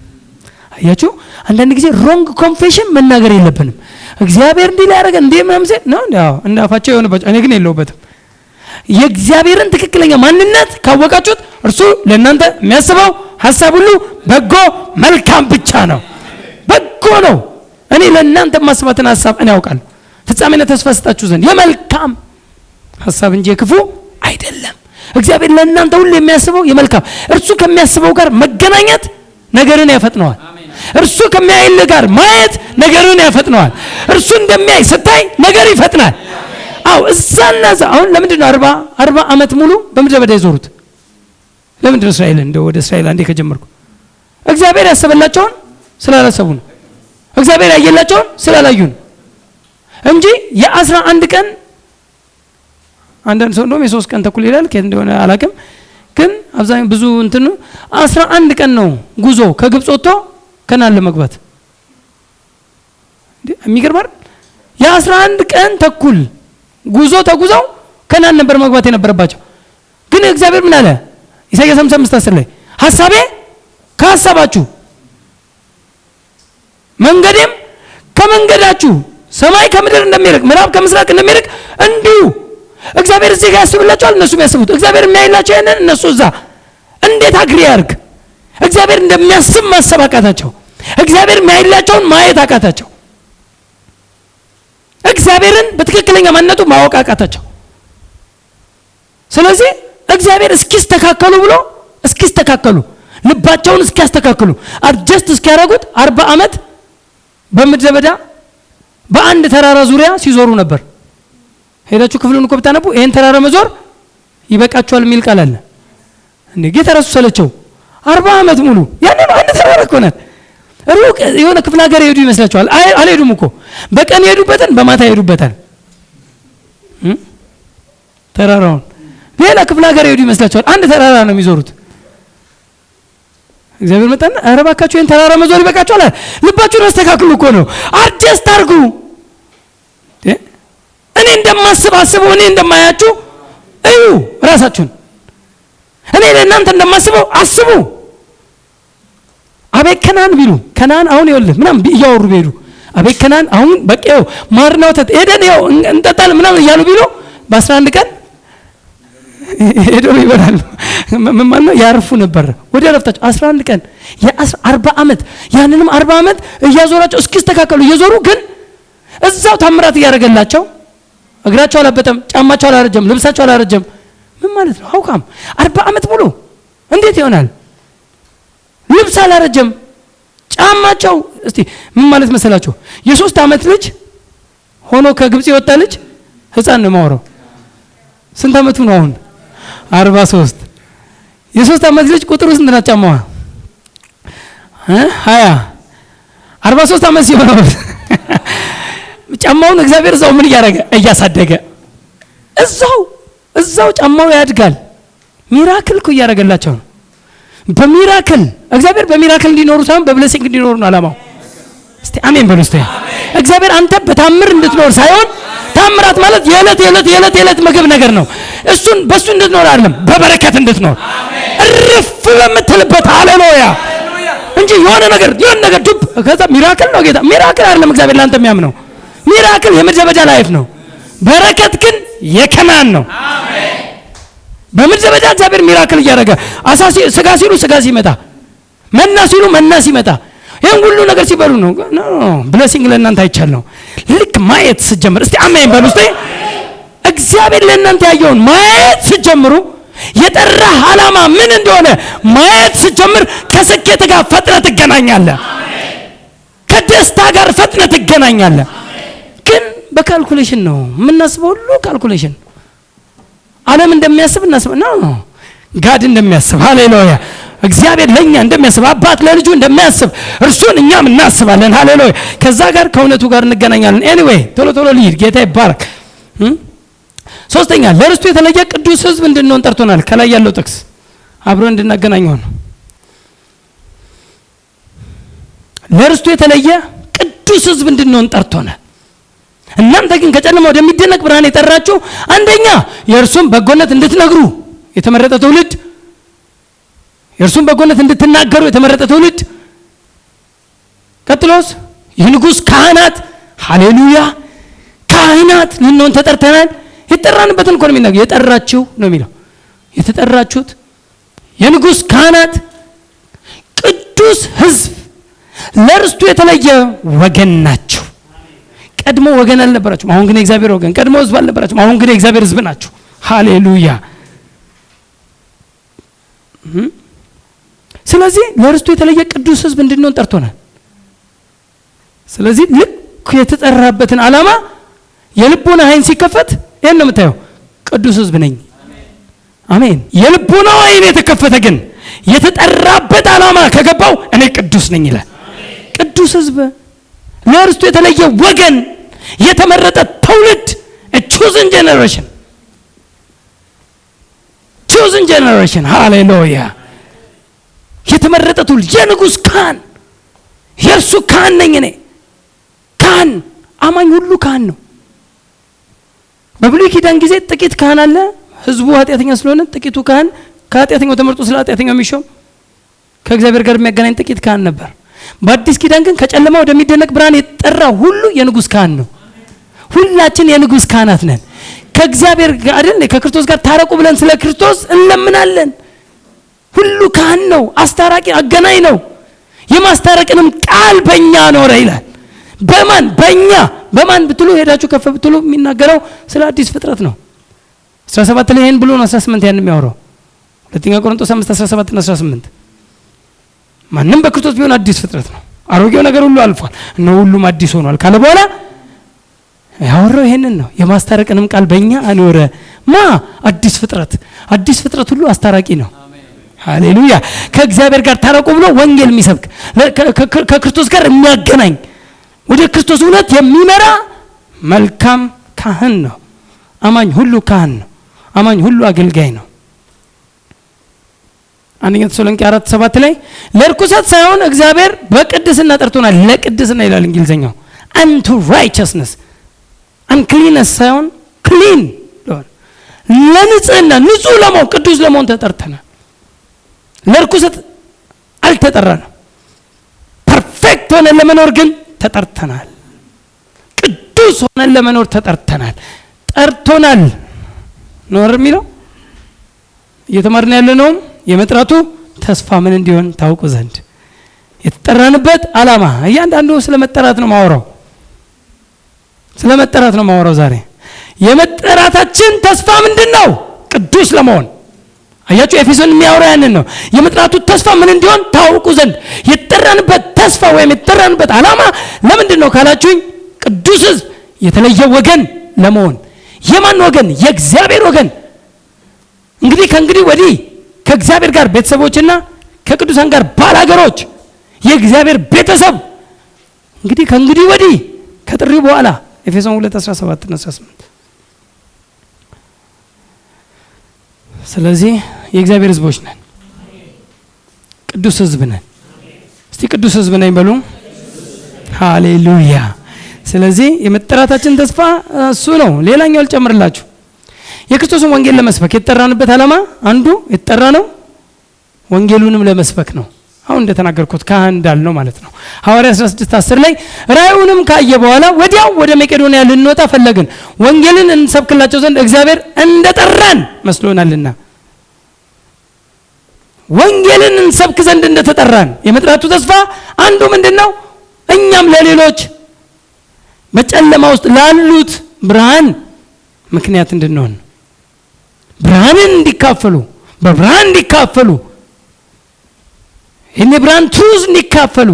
አያችሁ፣ አንዳንድ ጊዜ ሮንግ ኮንፌሽን መናገር የለብንም። እግዚአብሔር እንዲህ ሊያደርግ እንዴ ምናምን ነው እንዳፋቸው ይሆንባቸው። እኔ ግን የለሁበትም። የእግዚአብሔርን ትክክለኛ ማንነት ካወቃችሁት እርሱ ለእናንተ የሚያስበው ሐሳብ ሁሉ በጎ መልካም ብቻ ነው። በጎ ነው። እኔ ለእናንተ የማስባትን ሐሳብ እኔ ያውቃለሁ፣ ፍጻሜና ተስፋ ሰጣችሁ ዘንድ የመልካም ሐሳብ እንጂ የክፉ አይደለም። እግዚአብሔር ለእናንተ ሁሉ የሚያስበው የመልካም። እርሱ ከሚያስበው ጋር መገናኘት ነገርን ያፈጥነዋል። እርሱ ከሚያይልህ ጋር ማየት ነገሩን ያፈጥነዋል። እርሱ እንደሚያይ ስታይ ነገር ይፈጥናል። አዎ እዛና እዛ። አሁን ለምንድን ነው 40 ዓመት ሙሉ በምድረ በዳ የዞሩት? ለምንድን ነው እስራኤል እንደው ወደ እስራኤል አንዴ ከጀመርኩ እግዚአብሔር ያሰበላቸውን ስላላሰቡ ነው። እግዚአብሔር ያየላቸውን ስላላዩ ነው እንጂ የ11 ቀን አንዳንድ ሰው እንደውም የ3 ቀን ተኩል ይላል። ከየት እንደሆነ አላውቅም፣ ግን አብዛኛው ብዙ እንትኑ 11 ቀን ነው ጉዞ ከግብጽ ወጥቶ ከናን ለመግባት። የሚገርም አይደል? የ11 ቀን ተኩል ጉዞ ተጉዘው ከናን ነበር መግባት የነበረባቸው። ግን እግዚአብሔር ምን አለ? ኢሳይያስ 55:10 ላይ ሐሳቤ ከሐሳባችሁ መንገዴም ከመንገዳችሁ ሰማይ ከምድር እንደሚርቅ ምዕራብ ከምስራቅ እንደሚርቅ እንዲሁ እግዚአብሔር እዚህ ጋር ያስብላቸዋል፣ እነሱ የሚያስቡት። እግዚአብሔር የሚያይላቸው ያንን እነሱ እዛ። እንዴት አግሪ ያርግ? እግዚአብሔር እንደሚያስብ ማሰብ አቃታቸው። እግዚአብሔር የሚያይላቸውን ማየት አቃታቸው። እግዚአብሔርን በትክክለኛ ማንነቱ ማወቅ አቃታቸው። ስለዚህ እግዚአብሔር እስኪስተካከሉ ብሎ እስኪስተካከሉ ልባቸውን እስኪያስተካክሉ አድጀስት እስኪያደርጉት 40 ዓመት በምድረ በዳ በአንድ ተራራ ዙሪያ ሲዞሩ ነበር። ሄዳችሁ ክፍሉን እኮ ብታነቡ ይሄን ተራራ መዞር ይበቃቸዋል የሚል ቃል አለ። እንዴ ጌታ ራሱ ሰለቸው 40 ዓመት ሙሉ ያንን አንድ ተራራ እኮ ናት። ሩቅ የሆነ ክፍለ ሀገር ሄዱ ይመስላችኋል? አልሄዱም እኮ በቀን ሄዱበታል፣ በማታ ሄዱበታል። ተራራውን ሌላ ክፍለ ሀገር ሄዱ ይመስላችኋል? አንድ ተራራ ነው የሚዞሩት። እግዚአብሔር መጣና ኧረ እባካችሁ ይሄን ተራራ መዞር ይበቃችኋል። ልባችሁን አስተካክሉ እኮ ነው። አድጀስት አድርጉ። እኔ እንደማስብ አስቡ፣ እኔ እንደማያችሁ እዩ ራሳችሁን። እኔ ለእናንተ እንደማስበው አስቡ። አቤት ከናን ቢሉ ከናን አሁን ይኸውልህ ምናምን እያወሩ ቢሄዱ አቤት ከናን አሁን በቃ ይኸው ማርና ወተት ሄደን ይኸው እንጠጣለን ምናምን እያሉ ቢሉ በ11 ቀን ሄደው ይበላሉ። ምን ማለት ነው? ያርፉ ነበር ወደ ረፍታቸው 11 ቀን የ40 ዓመት ያንንም 40 ዓመት እያዞራቸው እስኪስተካከሉ እየዞሩ ግን እዛው ታምራት እያደረገላቸው እግራቸው አላበጠም፣ ጫማቸው አላረጀም፣ ልብሳቸው አላረጀም። ምን ማለት ነው? አውቃም 40 ዓመት ሙሉ እንዴት ይሆናል? ልብስ አላረጀም፣ ጫማቸው እስቲ ምን ማለት መሰላችሁ? የ3 ዓመት ልጅ ሆኖ ከግብጽ የወጣ ልጅ ህፃን ነው ማወራው። ስንት ዓመቱ ነው አሁን? 43 የ3 ዓመት ልጅ ቁጥሩ ስንት ናት? ጫማዋ 20 43 ዓመት ሲሆነው ጫማውን እግዚአብሔር እዛው ምን እያደረገ እያሳደገ እዛው ጫማው ያድጋል። ሚራክል እኮ እያደረገላቸው ነው። በሚራክል እግዚአብሔር በሚራክል እንዲኖሩ ሳይሆን በብሌሲንግ እንዲኖሩ ነው ዓላማው። እስቲ አሜን በሉ። እስቲ እግዚአብሔር አንተ በታምር እንድትኖር ሳይሆን ታምራት ማለት የዕለት ምግብ ነገር ነው። እሱን በሱ እንድትኖር አይደለም፣ በበረከት እንድትኖር እርፍ በምትልበት ሃሌሉያ እንጂ የሆነ ነገር ዱብ ከዛ ሚራክል ነው ጌታ። ሚራክል አይደለም እግዚአብሔር ላንተ የሚያምነው። ሚራክል የምድረ በዳ ላይፍ ነው። በረከት ግን የከናን ነው። አሜን። በምድረ በዳ እግዚአብሔር ሚራክል እያደረገ ስጋ ሲሉ ስጋ ሲመጣ፣ መና ሲሉ መና ሲመጣ፣ ይሄን ሁሉ ነገር ሲበሉ ነው። ብሌሲንግ ለእናንተ አይቻለሁ። ልክ ማየት ስትጀምር እስቲ አሜን በሉ። እስቲ እግዚአብሔር ለእናንተ ያየውን ማየት ስትጀምሩ የጠራህ ዓላማ ምን እንደሆነ ማየት ስትጀምር ከስኬት ጋር ፈጥነህ ትገናኛለህ። ከደስታ ጋር ፈጥነህ ትገናኛለህ። ግን በካልኩሌሽን ነው የምናስበው፣ ሁሉ ካልኩሌሽን። ዓለም እንደሚያስብ እናስብ ነው፣ ጋድ እንደሚያስብ ሃሌሉያ። እግዚአብሔር ለኛ እንደሚያስብ አባት ለልጁ እንደሚያስብ እርሱን እኛም እናስባለን። ሃሌሉያ። ከዛ ጋር ከእውነቱ ጋር እንገናኛለን። ኤኒዌይ ቶሎ ልሂድ። ጌታ ይባረክ። ሶስተኛ ለርስቱ የተለየ ቅዱስ ሕዝብ እንድንሆን ጠርቶናል። ከላይ ያለው ጥቅስ አብሮ እንድናገናኘው ነው። ለርስቱ የተለየ ቅዱስ ሕዝብ እንድንሆን ጠርቶናል። እናንተ ግን ከጨለማ ወደሚደነቅ ብርሃን የጠራችሁ አንደኛ የእርሱን በጎነት እንድትነግሩ የተመረጠ ትውልድ፣ የእርሱን በጎነት እንድትናገሩ የተመረጠ ትውልድ። ቀጥሎስ የንጉሥ ካህናት ሃሌሉያ፣ ካህናት ልንሆን ተጠርተናል። የተጠራንበትን እኮ ነው የሚናገረው። የጠራችሁ ነው የሚለው። የተጠራችሁት የንጉሥ ካህናት፣ ቅዱስ ሕዝብ፣ ለርስቱ የተለየ ወገን ናችሁ። ቀድሞ ወገን አልነበራችሁም፣ አሁን ግን የእግዚአብሔር ወገን። ቀድሞ ሕዝብ አልነበራችሁም፣ አሁን ግን የእግዚአብሔር ሕዝብ ናችሁ። ሃሌሉያ። ስለዚህ ለርስቱ የተለየ ቅዱስ ሕዝብ እንድንሆን ጠርቶናል። ስለዚህ ልክ የተጠራበትን ዓላማ የልቦና አይን ሲከፈት ይሄን ነው የምታየው። ቅዱስ ሕዝብ ነኝ። አሜን። የልቦናው አይን የተከፈተ ግን የተጠራበት ዓላማ ከገባው እኔ ቅዱስ ነኝ ይላል። ቅዱስ ሕዝብ፣ ለርስቱ የተለየ ወገን፣ የተመረጠ ትውልድ፣ chosen generation ሃሌሉያ። የተመረጠ ትውልድ፣ የንጉሥ ካህን፣ የእርሱ ካህን ነኝ እኔ። ካህን አማኝ ሁሉ ካህን ነው። በብሉይ ኪዳን ጊዜ ጥቂት ካህን አለ። ህዝቡ ኃጢአተኛ ስለሆነ ጥቂቱ ካህን ከኃጢአተኛው ተመርጦ ስለ ኃጢአተኛው የሚሾም ከእግዚአብሔር ጋር የሚያገናኝ ጥቂት ካህን ነበር። በአዲስ ኪዳን ግን ከጨለማ ወደሚደነቅ ብርሃን የተጠራ ሁሉ የንጉሥ ካህን ነው። ሁላችን የንጉሥ ካህናት ነን። ከእግዚአብሔር ጋር አይደል ከክርስቶስ ጋር ታረቁ ብለን ስለ ክርስቶስ እንለምናለን። ሁሉ ካህን ነው፣ አስታራቂ አገናኝ ነው። የማስታረቅንም ቃል በእኛ ኖረ ይላል። በማን? በእኛ። በማን ብትሉ ሄዳችሁ ከፍ ብትሉ የሚናገረው ስለ አዲስ ፍጥረት ነው። 17 ላይ ይሄን ብሎ ነው 18 ያን የሚያወራው። ሁለተኛ ቆሮንቶስ 5:17 እና 18 ማንም በክርስቶስ ቢሆን አዲስ ፍጥረት ነው፣ አሮጌው ነገር ሁሉ አልፏል፣ እነሆ ሁሉም አዲስ ሆኗል ካለ በኋላ ያወራው ይሄንን ነው። የማስታረቅንም ቃል በእኛ አኖረ። አዲስ ፍጥረት ሁሉ አስታራቂ ነው። ሃሌሉያ። ከእግዚአብሔር ጋር ታረቁ ብሎ ወንጌል የሚሰብክ ከክርስቶስ ጋር የሚያገናኝ ወደ ክርስቶስ እውነት የሚመራ መልካም ካህን ነው። አማኝ ሁሉ ካህን ነው። አማኝ ሁሉ አገልጋይ ነው። አንደኛ ተሰሎንቄ 4:7 ላይ ለርኩሰት ሳይሆን እግዚአብሔር በቅድስና ጠርቶናል። ለቅድስና ይላል እንግሊዘኛው unto righteousness uncleanness ሳይሆን clean ለንጽህና ንጹህ ለመሆን ቅዱስ ለመሆን ተጠርተናል። ለርኩሰት አልተጠራንም። ፐርፌክት ሆነን ለመኖር ግን ተጠርተናል። ቅዱስ ሆነን ለመኖር ተጠርተናል። ጠርቶናል ኖር የሚለው እየተማርን ያለነው የመጥራቱ ተስፋ ምን እንዲሆን ታውቁ ዘንድ የተጠራንበት ዓላማ። እያንዳንዱ ስለ መጠራት ነው ማወራው ዛሬ። የመጠራታችን ተስፋ ምንድነው? ቅዱስ ለመሆን። አያችሁ ኤፌሶን የሚያወራ ያንን ነው። የመጥራቱ ተስፋ ምን እንዲሆን ታውቁ ዘንድ። የተጠራንበት ተስፋ ወይም የተጠራንበት ዓላማ ለምንድነው ካላችሁኝ፣ ቅዱስ ሕዝብ፣ የተለየ ወገን ለመሆን። የማን ወገን? የእግዚአብሔር ወገን። እንግዲህ ከእንግዲህ ወዲህ ከእግዚአብሔር ጋር ቤተሰቦችና ከቅዱሳን ጋር ባላገሮች፣ የእግዚአብሔር ቤተሰብ እንግዲህ ከእንግዲህ ወዲህ ከጥሪው በኋላ ኤፌሶን 2:17 እና 18። ስለዚህ የእግዚአብሔር ሕዝቦች ነን፣ ቅዱስ ሕዝብ ነን። እስቲ ቅዱስ ሕዝብ ነኝ በሉ። ሃሌሉያ። ስለዚህ የመጠራታችን ተስፋ እሱ ነው። ሌላኛው አልጨምርላችሁ። የክርስቶስን ወንጌል ለመስበክ የተጠራንበት ዓላማ አንዱ የተጠራ ነው ወንጌሉንም ለመስበክ ነው። አሁን እንደተናገርኩት ካህን እንዳልነው ማለት ነው። ሐዋርያ 16:10 ላይ ራእዩንም ካየ በኋላ ወዲያው ወደ መቄዶንያ ልንወጣ ፈለግን፣ ወንጌልን እንሰብክላቸው ዘንድ እግዚአብሔር እንደጠራን መስሎናልና። ወንጌልን እንሰብክ ዘንድ እንደተጠራን የመጥራቱ ተስፋ አንዱ ምንድነው? እኛም ለሌሎች በጨለማ ውስጥ ላሉት ብርሃን ምክንያት እንድንሆን፣ ብርሃንን እንዲካፈሉ፣ በብርሃን እንዲካፈሉ፣ ይሄን ብርሃን ትሩዝ እንዲካፈሉ፣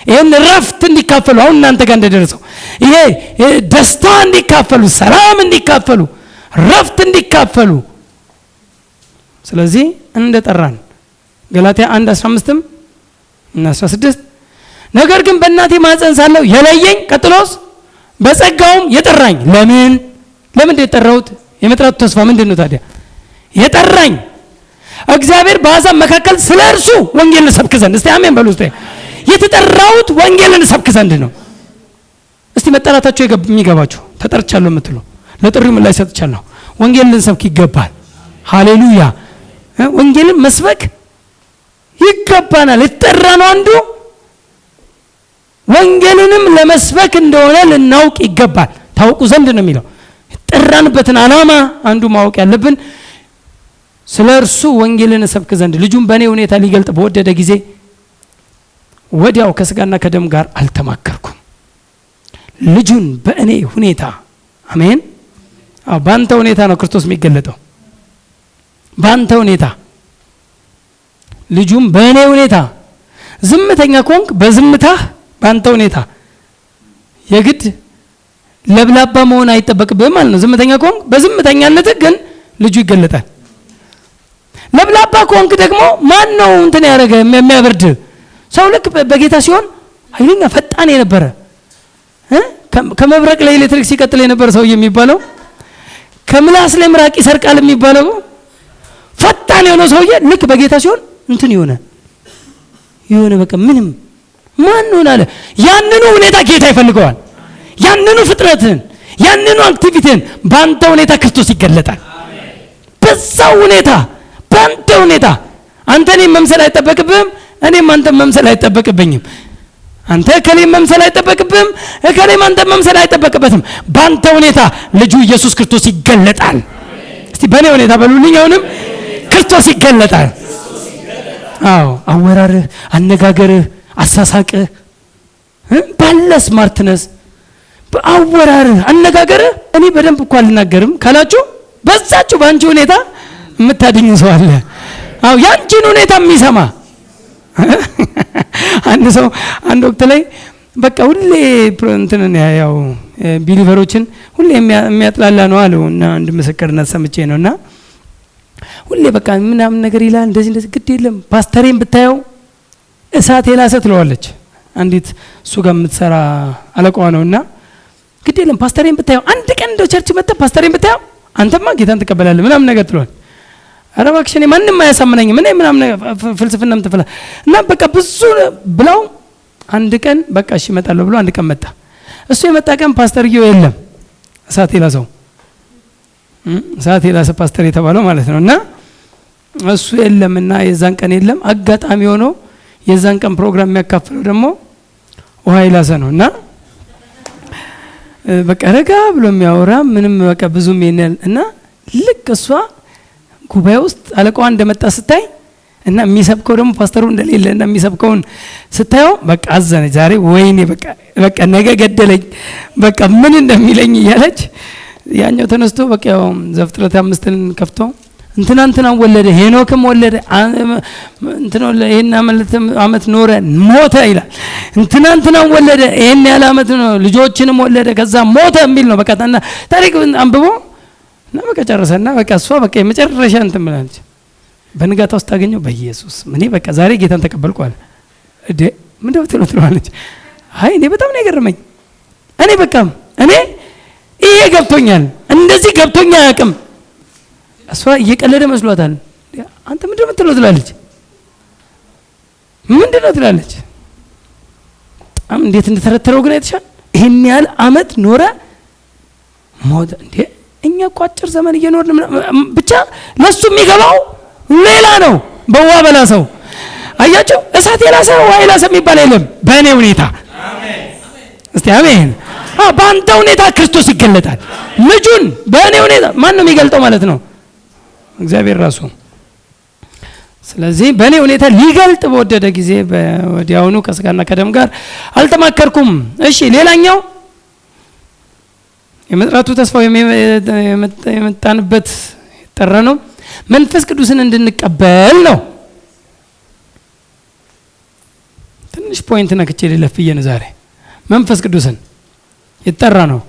ይሄን ረፍት እንዲካፈሉ፣ አሁን እናንተ ጋር እንደደረሰው ይሄ ደስታ እንዲካፈሉ፣ ሰላም እንዲካፈሉ፣ ረፍት እንዲካፈሉ። ስለዚህ እንደጠራን ገላትያ 1:15 እና 16 ነገር ግን በእናቴ ማህፀን ሳለሁ የለየኝ፣ ቀጥሎስ በጸጋውም የጠራኝ። ለምን የጠራሁት? የመጥራቱ ተስፋ ምንድነው ታዲያ? የጠራኝ እግዚአብሔር በአሕዛብ መካከል ስለ እርሱ ወንጌልን ሰብክ ዘንድ። እስቲ አሜን በሉ። እስቲ የተጠራሁት ወንጌልን ሰብክ ዘንድ ነው። እስቲ መጠራታችሁ የሚገባችሁ ተጠርቻለሁ የምትሉ ለጥሪው ምን ላይ ሰጥቻለሁ? ወንጌልን ሰብክ ይገባል። ሃሌሉያ። ወንጌልን መስበክ ይገባናል። የተጠራነው አንዱ ወንጌልንም ለመስበክ እንደሆነ ልናውቅ ይገባል። ታውቁ ዘንድ ነው የሚለው። የተጠራንበትን ዓላማ አንዱ ማወቅ ያለብን ስለ እርሱ ወንጌልን ሰብክ ዘንድ ልጁን በእኔ ሁኔታ ሊገልጥ በወደደ ጊዜ ወዲያው ከስጋና ከደም ጋር አልተማከርኩም። ልጁን በእኔ ሁኔታ። አሜን። በአንተ ሁኔታ ነው ክርስቶስ የሚገለጠው። በአንተ ሁኔታ፣ ልጁን በእኔ ሁኔታ። ዝምተኛ ከሆንክ በዝምታህ፣ በአንተ ሁኔታ የግድ ለብላባ መሆን አይጠበቅብህም ማለት ነው። ዝምተኛ ከሆንክ በዝምተኛነትህ ግን ልጁ ይገለጣል። ለብላባ ከሆንክ ደግሞ ማን ነው እንትን ያደረገ የሚያበርድ ሰው? ልክ በጌታ ሲሆን ኃይለኛ ፈጣን የነበረ ከመብረቅ ላይ ኤሌክትሪክ ሲቀጥል የነበረ ሰው የሚባለው ከምላስ ላይ ምራቅ ይሰርቃል የሚባለው ፈጣን የሆነ ሰውዬ ልክ በጌታ ሲሆን እንትን የሆነ በቃ ምንም ማን ሆናለ? ያንኑ ሁኔታ ጌታ ይፈልገዋል። ያንኑ ፍጥረትን ያንኑ አክቲቪቲን በአንተ ሁኔታ ክርስቶስ ይገለጣል። በዛው ሁኔታ በአንተ ሁኔታ አንተ እኔን መምሰል አይጠበቅብህም፣ እኔም አንተን መምሰል አይጠበቅብኝም። አንተ እከሌን መምሰል አይጠበቅብህም፣ እከሌም አንተን መምሰል አይጠበቅበትም። በአንተ ሁኔታ ልጁ ኢየሱስ ክርስቶስ ይገለጣል። እስቲ በእኔ ሁኔታ በሉልኝ። አሁንም ክርስቶስ ይገለጣል። አዎ አወራርህ፣ አነጋገርህ፣ አሳሳቅህ ባለ ስማርትነስ አወራርህ፣ አነጋገርህ እኔ በደንብ እኮ አልናገርም ካላችሁ በዛችሁ በአንቺ ሁኔታ የምታድኝ ሰው አለ። አዎ ያንቺን ሁኔታ የሚሰማ አንድ ሰው አንድ ወቅት ላይ በቃ ሁሌ እንትን ያው ቢሊቨሮችን ሁሌ የሚያጥላላ ነው አለው እና አንድ ምስክርነት ሰምቼ ነውና ሁሌ በቃ ምናምን ነገር ይላል እንደዚህ ግድ የለም ፓስተሬን ብታየው እሳት የላሰ ትለዋለች አንዲት እሱ ጋር የምትሰራ አለቃዋ ነውና ግድ የለም ፓስተሬን ብታየው አንድ ቀን እንደ ቸርች መጣ ፓስተሬን ብታየው አንተማ ጌታን ትቀበላለህ ምናምን ነገር ትሏል። ኧረ እባክሽ እኔ ማንንም አያሳምነኝም እኔ ምናምን ፍልስፍናም ትፈላ እና በቃ ብዙ ብለው አንድ ቀን በቃ እሺ እመጣለሁ ብሎ አንድ ቀን መጣ። እሱ የመጣ ቀን ፓስተርየው የለም እሳት የላሰው እሳት የላሰ ፓስተር የተባለው ማለት ነውና እሱ የለምና የዛን ቀን የለም። አጋጣሚ ሆኖ የዛን ቀን ፕሮግራም የሚያካፍለው ደግሞ ውሃ የላሰ ነውና በቃ ረጋ ብሎ የሚያወራ ምንም በቃ ብዙም የነል እና ልክ እሷ ጉባኤ ውስጥ አለቃዋ እንደመጣ ስታይ እና የሚሰብከው ደግሞ ፓስተሩ እንደሌለ እና የሚሰብከውን ስታየው በቃ አዘነች። ዛሬ ወይኔ በቃ ነገ ገደለኝ በቃ ምን እንደሚለኝ እያለች ያኛው ተነስቶ በቃ ዘፍጥረት 5ን ከፍቶ እንትና ወለደ ሄኖክም ወለደ ይሄን አመት ኖረ ሞተ ይላል። እንትና ወለደ ይሄን ያለ አመት ነው ልጆችንም ወለደ ከዛ ሞተ የሚል ነው። በቃ ታሪክ አንብቦ እና በቃ ጨረሰና በቃ እሷ በቃ የመጨረሻ እንትን ብላለች። በንጋታ ውስጥ ታገኘው በኢየሱስ እኔ በቃ ዛሬ ጌታን ተቀበልኳል እዴ ምንድነው ትሏለች። አይ እኔ በጣም ነው የገረመኝ እኔ በቃ እኔ ይሄ ገብቶኛል እንደዚህ ገብቶኛ አያውቅም። እሷ እየቀለደ መስሏታል። አንተ ምንድነው የምትለው ትላለች። ምንድነው ትላለች። በጣም እንዴት እንደተረተረው ግን አይተሻል። ይሄን ያህል አመት ኖረ ሞተ እንዴ እኛ እኮ አጭር ዘመን እየኖርን ብቻ ለሱ የሚገባው ሌላ ነው። በዋ በላሰው አያቸው እሳት የላሰ ውሃ የላሰ የሚባል የለም በእኔ ሁኔታ አሜን። እስቲ አሜን። በአንተ ሁኔታ ክርስቶስ ይገለጣል። ልጁን በእኔ ሁኔታ ማን ነው የሚገልጠው ማለት ነው? እግዚአብሔር ራሱ። ስለዚህ በእኔ ሁኔታ ሊገልጥ በወደደ ጊዜ ወዲያውኑ ከስጋና ከደም ጋር አልተማከርኩም። እሺ ሌላኛው የመጥራቱ ተስፋው የመጣንበት ጠራ ነው መንፈስ ቅዱስን እንድንቀበል ነው። ትንሽ ፖይንት ነክቼ ልለፍዬ ነው ዛሬ መንፈስ ቅዱስን ይጠራ ነው።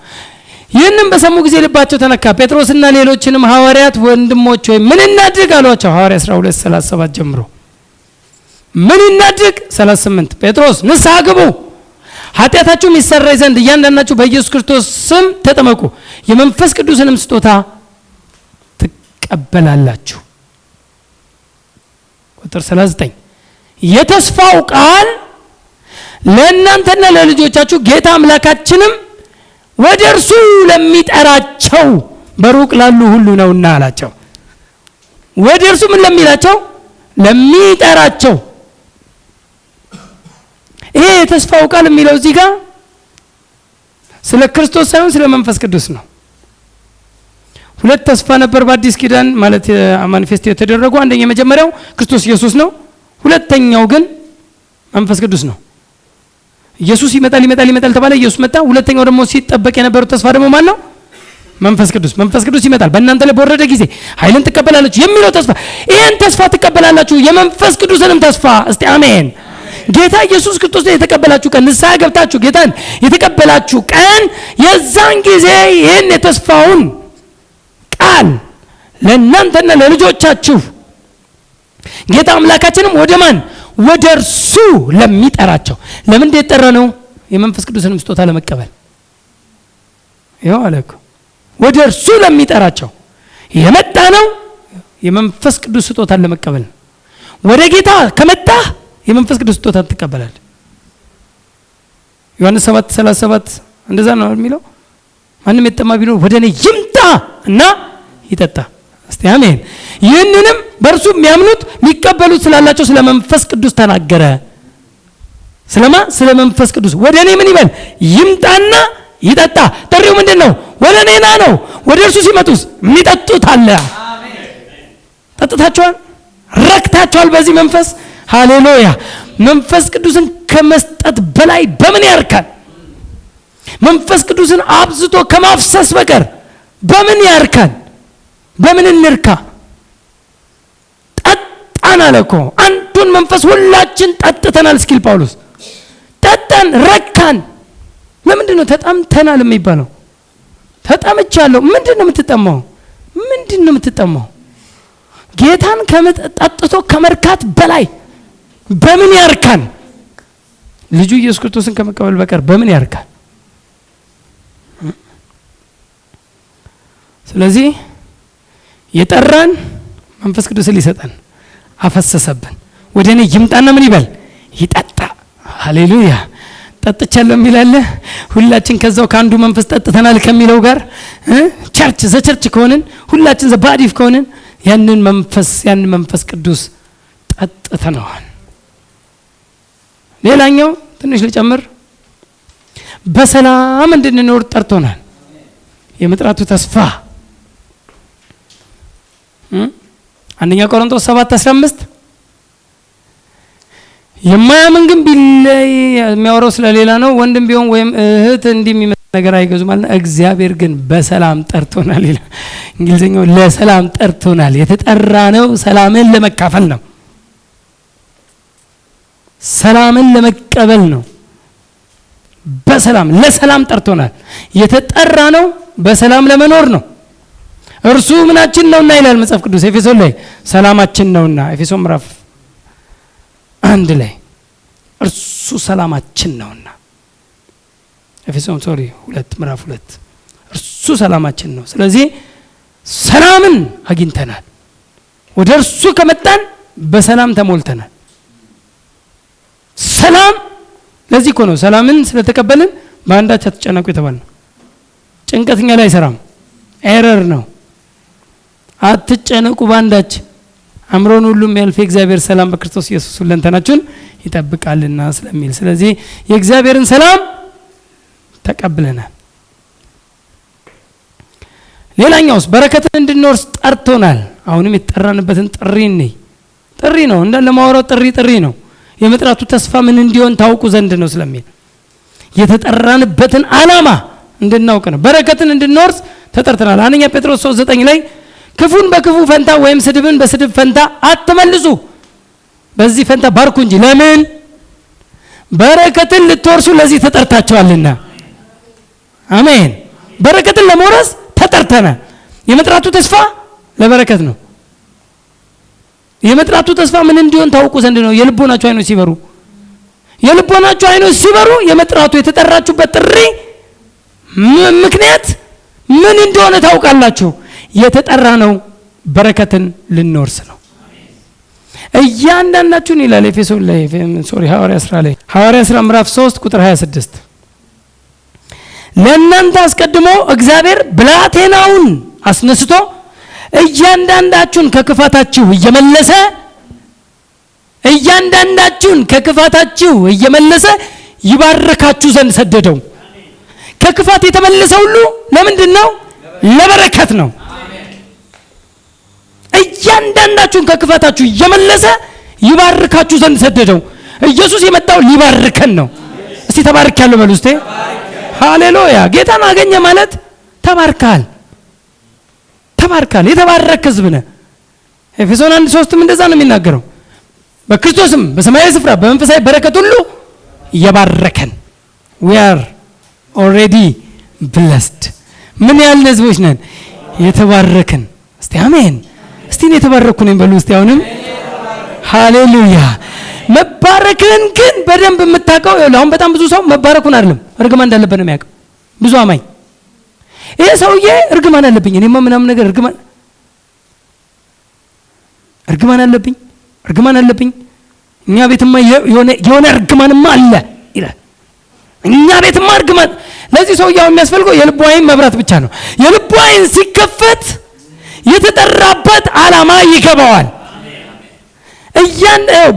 ይህንን በሰሙ ጊዜ ልባቸው ተነካ። ጴጥሮስና ሌሎችንም ሐዋርያት ወንድሞች ሆይ ምን እናድርግ አሏቸው። ሐዋርያ 12:37 ጀምሮ ምን እናድርግ 38 ጴጥሮስ ንስሐ ግቡ ኃጢአታችሁም ይሰረይ ዘንድ እያንዳንዳችሁ በኢየሱስ ክርስቶስ ስም ተጠመቁ የመንፈስ ቅዱስንም ስጦታ ትቀበላላችሁ። ቁጥር 39 የተስፋው ቃል ለእናንተና ለልጆቻችሁ ጌታ አምላካችንም ወደ እርሱ ለሚጠራቸው በሩቅ ላሉ ሁሉ ነውና አላቸው። ወደ እርሱ ምን ለሚላቸው ለሚጠራቸው። ይሄ የተስፋው ቃል የሚለው እዚህ ጋር ስለ ክርስቶስ ሳይሆን ስለ መንፈስ ቅዱስ ነው። ሁለት ተስፋ ነበር በአዲስ ኪዳን ማለት ማኒፌስቶ የተደረጉ። አንደኛ የመጀመሪያው ክርስቶስ ኢየሱስ ነው። ሁለተኛው ግን መንፈስ ቅዱስ ነው። ኢየሱስ ይመጣል ተባለ፣ ኢየሱስ መጣ። ሁለተኛው ደግሞ ሲጠበቅ የነበረው ተስፋ ደግሞ ማን ነው? መንፈስ ቅዱስ። መንፈስ ቅዱስ ይመጣል በእናንተ ላይ በወረደ ጊዜ ኃይልን ትቀበላላችሁ የሚለው ተስፋ። ይሄን ተስፋ ትቀበላላችሁ የመንፈስ ቅዱስንም ተስፋ። እስቲ አሜን። ጌታ ኢየሱስ ክርስቶስ የተቀበላችሁ ቀን ንስሐ ገብታችሁ ጌታን የተቀበላችሁ ቀን የዛን ጊዜ ይህን የተስፋውን ቃል ለእናንተና ለልጆቻችሁ ጌታ አምላካችንም ወደ ማን ወደ እርሱ ለሚጠራቸው ለምን እንደተጠራ ነው የመንፈስ ቅዱስን ስጦታ ለመቀበል ይኸው አለኩ ወደ እርሱ ለሚጠራቸው የመጣ ነው የመንፈስ ቅዱስ ስጦታን ለመቀበል ወደ ጌታ ከመጣ የመንፈስ ቅዱስ ስጦታን ትቀበላለህ ዮሐንስ 7:37 እንደዛ ነው የሚለው ማንም የተጠማ ቢኖር ወደ እኔ ይምጣ እና ይጠጣ እስቲ አሜን ይህንንም በእርሱ የሚያምኑት የሚቀበሉት ስላላቸው ስለ መንፈስ ቅዱስ ተናገረ ስለ መንፈስ ቅዱስ ወደ እኔ ምን ይበል ይምጣና ይጠጣ ጥሪው ምንድነው ወደ እኔ ና ነው ወደ እርሱ ሲመጡስ የሚጠጡት አለ አሜን ጠጥታችኋል ረክታችኋል በዚህ መንፈስ ሃሌሉያ መንፈስ ቅዱስን ከመስጠት በላይ በምን ያርካል መንፈስ ቅዱስን አብዝቶ ከማፍሰስ በቀር በምን ያርካል በምን እንርካ ጠጣን አለኮ አንዱን መንፈስ ሁላችን ጠጥተናል እስኪል ጳውሎስ ጠጣን ረካን ለምንድነው ተጣምተናል የሚባለው ተጣምቻለሁ ምንድነው የምትጠማው ጌታን ከመጠጥቶ ከመርካት በላይ በምን ያርካን ልጁ ኢየሱስ ክርስቶስን ከመቀበል በቀር በምን ያርካን ስለዚህ የጠራን መንፈስ ቅዱስን ሊሰጠን አፈሰሰብን ወደ እኔ ይምጣና ምን ይበል ይጠጣ ሃሌሉያ ጠጥቻለሁ የሚላለ ሁላችን ከዛው ከአንዱ መንፈስ ጠጥተናል ከሚለው ጋር ቸርች ከሆነን ሁላችን ዘባዲፍ ከሆነን ያንን መንፈስ ቅዱስ ጠጥተናል ሌላኛው ትንሽ ልጨምር በሰላም እንድንኖር ጠርቶናል የመጥራቱ ተስፋ አንደኛ ቆሮንቶስ 7:15 የማያምን ግን ቢለይ የሚያወራው ስለሌላ ነው ወንድም ቢሆን ወይም እህት እንደሚመስል ነገር አይገዙ ማለት እግዚአብሔር ግን በሰላም ጠርቶናል ይላል እንግሊዘኛው ለሰላም ጠርቶናል የተጠራ ነው ሰላምን ለመካፈል ነው ሰላምን ለመቀበል ነው በሰላም ለሰላም ጠርቶናል የተጠራ ነው በሰላም ለመኖር ነው እርሱ ምናችን ነውና ይላል መጽሐፍ ቅዱስ ኤፌሶን ላይ ሰላማችን ነውና ኤፌሶን ምዕራፍ 1 ላይ እርሱ ሰላማችን ነውና ኤፌሶን 2 ምዕራፍ 2 እርሱ ሰላማችን ነው ስለዚህ ሰላምን አግኝተናል ወደ እርሱ ከመጣን በሰላም ተሞልተናል ሰላም ለዚህ እኮ ነው ሰላምን ስለተቀበልን በአንዳች አትጨነቁ የተባልነው ጭንቀትኛ ላይ አይሰራም ኤረር ነው አትጨነቁ ባንዳች አምሮን ሁሉም ያልፍ እግዚአብሔር ሰላም በክርስቶስ ኢየሱስ ሁለንተናችሁን ይጠብቃልና ስለሚል ስለዚህ የእግዚአብሔርን ሰላም ተቀብለናል ሌላኛውስ በረከትን እንድንወርስ ጠርቶናል አሁንም የተጠራንበትን ጥሪ ነው እንዳለ ማወራው ጥሪ ነው የመጥራቱ ተስፋ ምን እንዲሆን ታውቁ ዘንድ ነው ስለሚል የተጠራንበትን ዓላማ እንድናውቅ ነው በረከትን እንድንወርስ ተጠርተናል አንደኛ ጴጥሮስ 3:9 ላይ ክፉን በክፉ ፈንታ ወይም ስድብን በስድብ ፈንታ አትመልሱ በዚህ ፈንታ ባርኩ እንጂ ለምን በረከትን ልትወርሱ ለዚህ ተጠርታችኋልና አሜን በረከትን ለመውረስ ተጠርተናል የመጥራቱ ተስፋ ለበረከት ነው የመጥራቱ ተስፋ ምን እንዲሆን ታውቁ ዘንድ ነው የልቦናችሁ አይኖች ሲበሩ የመጥራቱ የተጠራችሁበት ጥሪ ምክንያት ምን እንደሆነ ታውቃላችሁ የተጠራ ነው በረከትን ልንወርስ ነው እያንዳንዳችሁን ይላል ኤፌሶን ላይ ሐዋርያ ሥራ ምዕራፍ 3 ቁጥር 26 ለእናንተ አስቀድሞ እግዚአብሔር ብላቴናውን አስነስቶ እያንዳንዳችሁን ከክፋታችሁ እየመለሰ ይባርካችሁ ዘንድ ሰደደው ከክፋት የተመለሰ ሁሉ ለምንድን ነው ለበረከት ነው እያንዳንዳችሁን ከክፋታችሁ እየመለሰ ይባርካችሁ ዘንድ ሰደደው ኢየሱስ የመጣው ሊባርከን ነው እስቲ ተባርካለሁ በሉ እስቲ ሃሌሉያ ጌታን አገኘ ማለት ተባርካል የተባረከ ሕዝብ ነህ ኤፌሶን 1:3 እንደዛ ነው የሚናገረው በክርስቶስም በሰማያዊ ስፍራ በመንፈሳዊ በረከት ሁሉ የባረከን we are already blessed። ምን ያህል ህዝቦች ነን? የተባረክን። እስቲ አሜን። እስቲ የተባረኩ ነኝ በሉ እስቲ አሁንም ሃሌሉያ። መባረክን ግን በደንብ የምታውቀው አሁን በጣም ብዙ ሰው መባረኩን አይደለም እርግማን እንዳለበት ነው የሚያውቀው። ብዙ አማኝ ይሄ ሰውዬ እርግማን አለብኝ እኔማ ምናምን ነገር እርግማን አለብኝ እኛ ቤትማ የሆነ እርግማንማ አለ ይላል። እኛ ቤትማ እርግማን። ለዚህ ሰውዬው የሚያስፈልገው የልቡ ዓይን መብራት ብቻ ነው። የልቡ ዓይን ሲከፈት የተጠራበት ዓላማ ይገባዋል።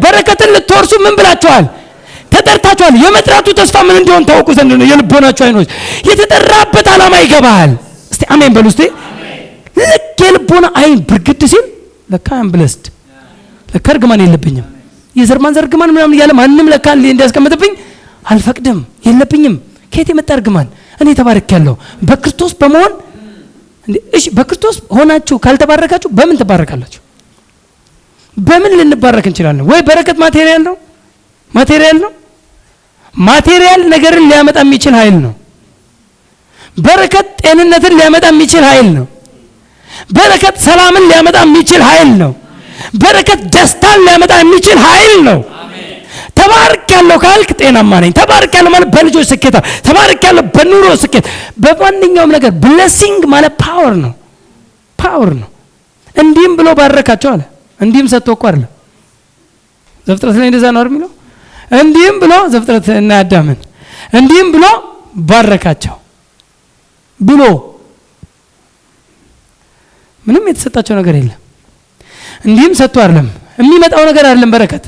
በረከትን ልትወርሱ ምን ብላችኋል? ተጠርታችኋል። የመጥራቱ ተስፋ ምን እንደሆነ ታውቁ ዘንድ ነው። የልቦናችሁ ዓይኖች የተጠራበት ዓላማ ይገባል። እስቲ አሜን በሉ እስቲ። ልክ የልቦና ዓይን ብርግድ ሲል ለካ አም ብለስድ፣ ለካ እርግማን የለብኝም። የዘር ማንዘር እርግማን ምናምን እያለ ማንም ለካ እንዲያስቀምጥብኝ አልፈቅድም፣ የለብኝም። ከየት የመጣ እርግማን? እኔ ተባርኬያለሁ በክርስቶስ በመሆን። እሺ በክርስቶስ ሆናችሁ ካልተባረካችሁ በምን ትባረካላችሁ? በምን ልንባረክ እንችላለን? ወይ በረከት ማቴሪያል ነው። ማቴሪያል ነገርን ሊያመጣ የሚችል ኃይል ነው። በረከት ጤንነትን ሊያመጣ የሚችል ኃይል ነው። በረከት ሰላምን ሊያመጣ የሚችል ኃይል ነው። በረከት ደስታን ሊያመጣ የሚችል ኃይል ነው። ተባርኬያለሁ ካልክ ጤናማ ነኝ። ተባርኬያለሁ ማለት በልጆች ስኬት፣ ተባርኬያለሁ በኑሮ ስኬት፣ በማንኛውም ነገር ብሌሲንግ ማለት ፓወር ነው። እንዲህም ብሎ ባረካቸው አለ። እንዲህም ሰጥቶ እኮ አይደለም። ዘፍጥረት ላይ እንደዛ ነው አይደል የሚለው? እንዲህም ብሎ ዘፍጥረት እና አዳምን እንዲህም ብሎ ባረካቸው ብሎ ምንም የተሰጣቸው ነገር የለም። እንዲህም ሰጥቶ አይደለም። የሚመጣው ነገር አይደለም በረከት።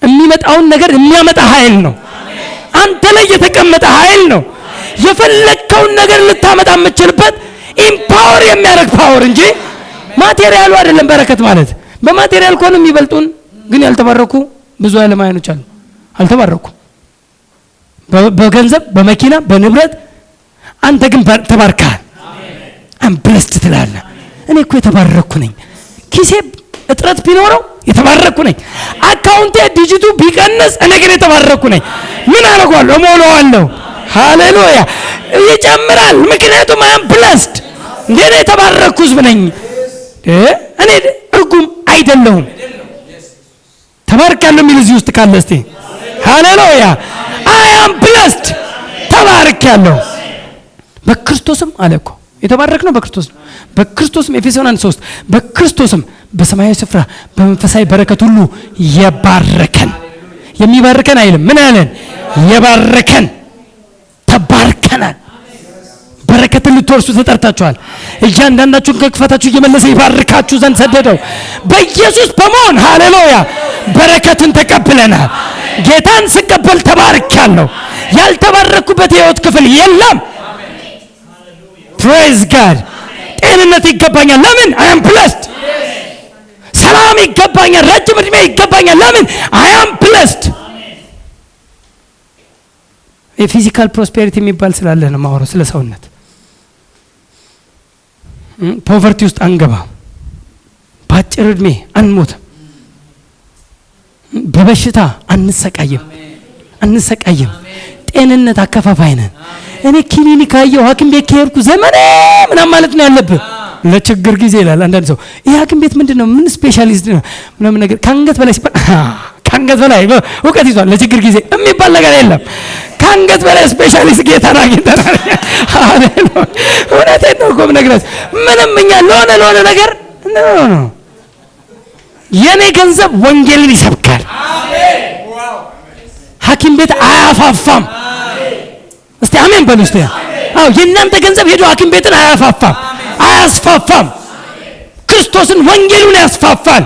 የሚመጣውን ነገር የሚያመጣ ኃይል ነው። አንተ ላይ የተቀመጠ ኃይል ነው። የፈለከውን ነገር ልታመጣ የምትችልበት ኢምፓወር የሚያደርግ ፓወር እንጂ ማቴሪያሉ አይደለም። በረከት ማለት በማቴሪያል ከሆነ የሚበልጡን ግን ያልተባረኩ ብዙ ዓለማውያኖች አሉ። አልተባረኩም በገንዘብ በመኪና በንብረት። አንተ ግን ተባርከሃል። አም ብለስድ ትላለህ። እኔ እኮ የተባረኩ ነኝ። ኪሴ እጥረት ቢኖረው የተባረኩ ነኝ። አካውንቴ ዲጂቱ ቢቀንስ እኔ ግን የተባረኩ ነኝ። ምን አደርጋለሁ? እሞላዋለሁ። ሃሌሉያ። ይጨምራል። ምክንያቱም አም ብለስድ እንዴ የተባረኩ ህዝብ ነኝ። እኔ እርጉም አይደለሁም። ተባርካለሁ የሚል እዚህ ውስጥ ካለ እስቲ ሃሌሉያ። አይ አም ብለስድ ተባርካለሁ በክርስቶስም አለ እኮ። የተባረክነው በክርስቶስ ነው። በክርስቶስም ኤፌሶን 1:3 በክርስቶስም በሰማያዊ ስፍራ በመንፈሳዊ በረከት ሁሉ የባረከን። የሚባርከን አይልም። ምን አለን? የባረከን። ተባርከናል። በረከትን ልትወርሱ ተጠርታችኋል። እያንዳንዳችሁን ከክፋታችሁ እየመለሰ ይባርካችሁ ዘንድ ሰደደው። በኢየሱስ በመሆን ሃሌሉያ በረከትን ተቀብለናል። ጌታን ስቀበል ተባርካለሁ። ያልተባረኩበት የህይወት ክፍል የለም። ፕሬዝ ጋድ። ጤንነት ይገባኛል። ለምን? አይ አም ብለስድ። ሰላም ይገባኛል። ረጅም እድሜ ይገባኛል። ለምን? አይ አም ብለስድ። የፊዚካል ፕሮስፔሪቲ የሚባል ስላለ ነው ማወራው ስለ ሰውነት። ፖቨርቲ ውስጥ አንገባ። በአጭር እድሜ አንሞትም። በበሽታ አንሰቃይም። ጤንነት አከፋፋይ ነን። እኔ ክሊኒክ አየሁ ሐኪም ቤት ከሄድኩ ዘመኔ ምናምን ማለት ነው ያለብህ። ለችግር ጊዜ ይላል አንዳንድ ሰው። ይሄ ሐኪም ቤት ምንድነው? ምን ስፔሻሊስት ነው ምናምን ነገር ከአንገት በላይ ሲባል ከአንገት በላይ እውቀት ይዟል። ለችግር ጊዜ የሚባል ነገር የለም። ከአንገት በላይ ስፔሻሊስት ጌታን አግኝተናል። ሃሌሉያ። እውነቴን ነው እኮ የምነግርህ። ምንም እኛ ለሆነ ነገር ነው። የኔ ገንዘብ ወንጌልን ይሰብካል። ሐኪም ቤት አያፋፋም። እስቲ አሜን በሉ እስቲ። አዎ የእናንተ ገንዘብ ሄዶ ሐኪም ቤትን አያፋፋም፣ አያስፋፋም። ክርስቶስን ወንጌሉን ያስፋፋል።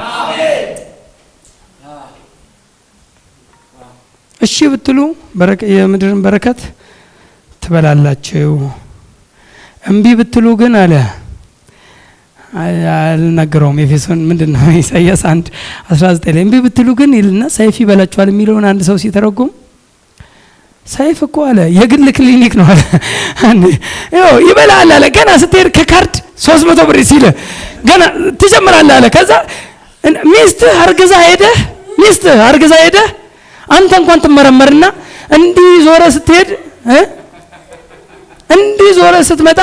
እሺ ብትሉ የምድርን በረከት ትበላላችሁ። እምቢ ብትሉ ግን አለ አልናገረውም። ኤፌሶን ምንድነው? ኢሳይያስ 1:19 ላይ እምቢ ብትሉ ግን ይልና ሰይፍ ይበላችኋል የሚለውን አንድ ሰው ሲተረጉም ሰይፍ እኮ አለ የግል ክሊኒክ ነው አለ። ይበላል አለ። ገና ስትሄድ ከካርድ 300 ብር ሲል ገና ትጀምራለህ አለ። ከዛ ሚስት አርግዛ ሄደህ ሚስት አርግዛ ሄደ አንተ እንኳን ትመረመርና እንዲህ ዞረ ስትሄድ እንዲህ ዞረ ስትመጣ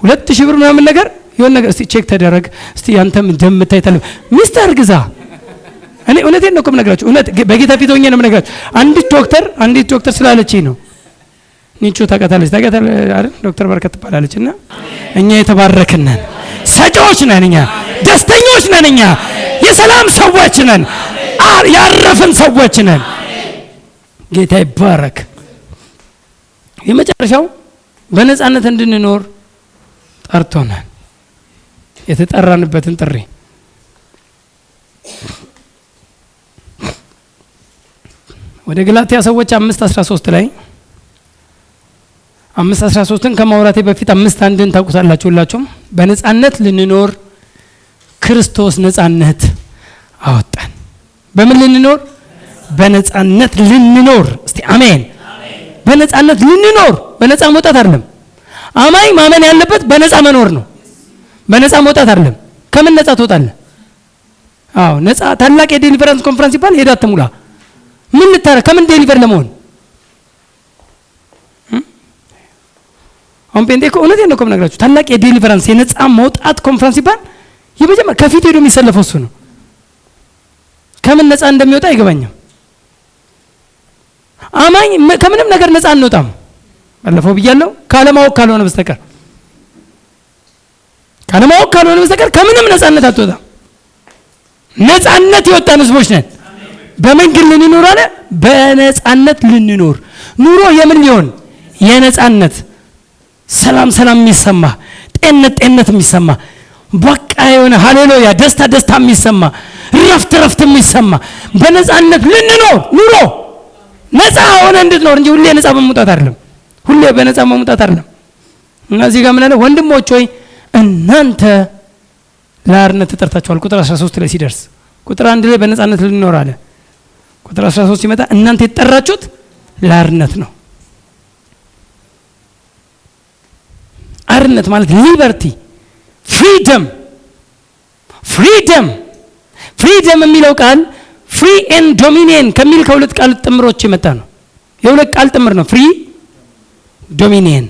2000 ብር ምናምን ነገር የሆነ ነገር እስቲ ቼክ ተደረግ እስቲ አንተም እንደምታይ ተለ ሚስት አርግዛ እኔ እውነቴን ነው የምነግራችሁ እውነት በጌታ ፊት ሆኜ ነው የምነግራችሁ አንዲት ዶክተር ስላለችኝ ነው ኒቹ ታውቃታለች አይደል ዶክተር በረከት ትባላለችና እኛ የተባረክን ነን ሰጪዎች ነን እኛ ደስተኞች ነን እኛ የሰላም ሰዎች ነን ያረፍን ሰዎች ነን ጌታ ይባረክ የመጨረሻው በነጻነት እንድንኖር ጠርቶናል የተጠራንበትን ጥሪ ወደ ገላትያ ሰዎች 5:13 ላይ 5:13ን ከማውራቴ በፊት 5:1ን ታውቁታላችሁ ሁላችሁም በነጻነት ልንኖር ክርስቶስ ነጻነት አወጣን በምን ልንኖር በነጻነት ልንኖር እስቲ አሜን በነጻነት ልንኖር በነጻ መውጣት አይደለም አማኝ ማመን ያለበት በነጻ መኖር ነው በነጻ መውጣት አይደለም ከምን ነጻ ትወጣለህ አዎ ነጻ ታላቅ የዴሊቨራንስ ኮንፈረንስ ይባል ሄዳ ተሙላ ምን ልታረግ ከምን ዴሊቨር ለመሆን አሁን ጴንጤኮ እውነቴን ነው የምነግራችሁ ታላቅ የዴሊቨራንስ የነጻ መውጣት ኮንፈረንስ ይባል የመጀመሪያ ከፊት ሄዶ የሚሰለፈው እሱ ነው ከምን ነጻ እንደሚወጣ አይገባኝም አማኝ ከምንም ነገር ነጻ አንወጣም ባለፈው ብያለሁ ካለማወቅ ካልሆነ በስተቀር ከምንም ነጻነት አትወጣም ነጻነት የወጣን ህዝቦች ነን በምን ግን ልንኖር አለ በነጻነት ልንኖር ኑሮ የምን ሊሆን የነጻነት ሰላም የሚሰማ ጤንነት የሚሰማ በቃ የሆነ ሃሌሉያ ደስታ የሚሰማ ረፍት የሚሰማ በነጻነት ልንኖር ኑሮ ነጻ ሆነ እንድትኖር እንጂ ሁሌ ነጻ በመውጣት አይደለም ሁሌ በነጻ በመውጣት አይደለም እና እዚህ ጋር ምን አለ ወንድሞች ሆይ እናንተ ለአርነት ተጠርታችኋል ቁጥር 13 ላይ ሲደርስ ቁጥር 1 ላይ በነጻነት ልንኖር አለ ቁጥር 13 ሲመጣ እናንተ የተጠራችሁት ለአርነት ነው አርነት ማለት ሊበርቲ ፍሪደም የሚለው ቃል ፍሪ ኤንድ ዶሚኒየን ከሚል ከሁለት ቃል ጥምሮች የመጣ ነው የሁለት ቃል ጥምር ነው ፍሪ ዶሚኒየን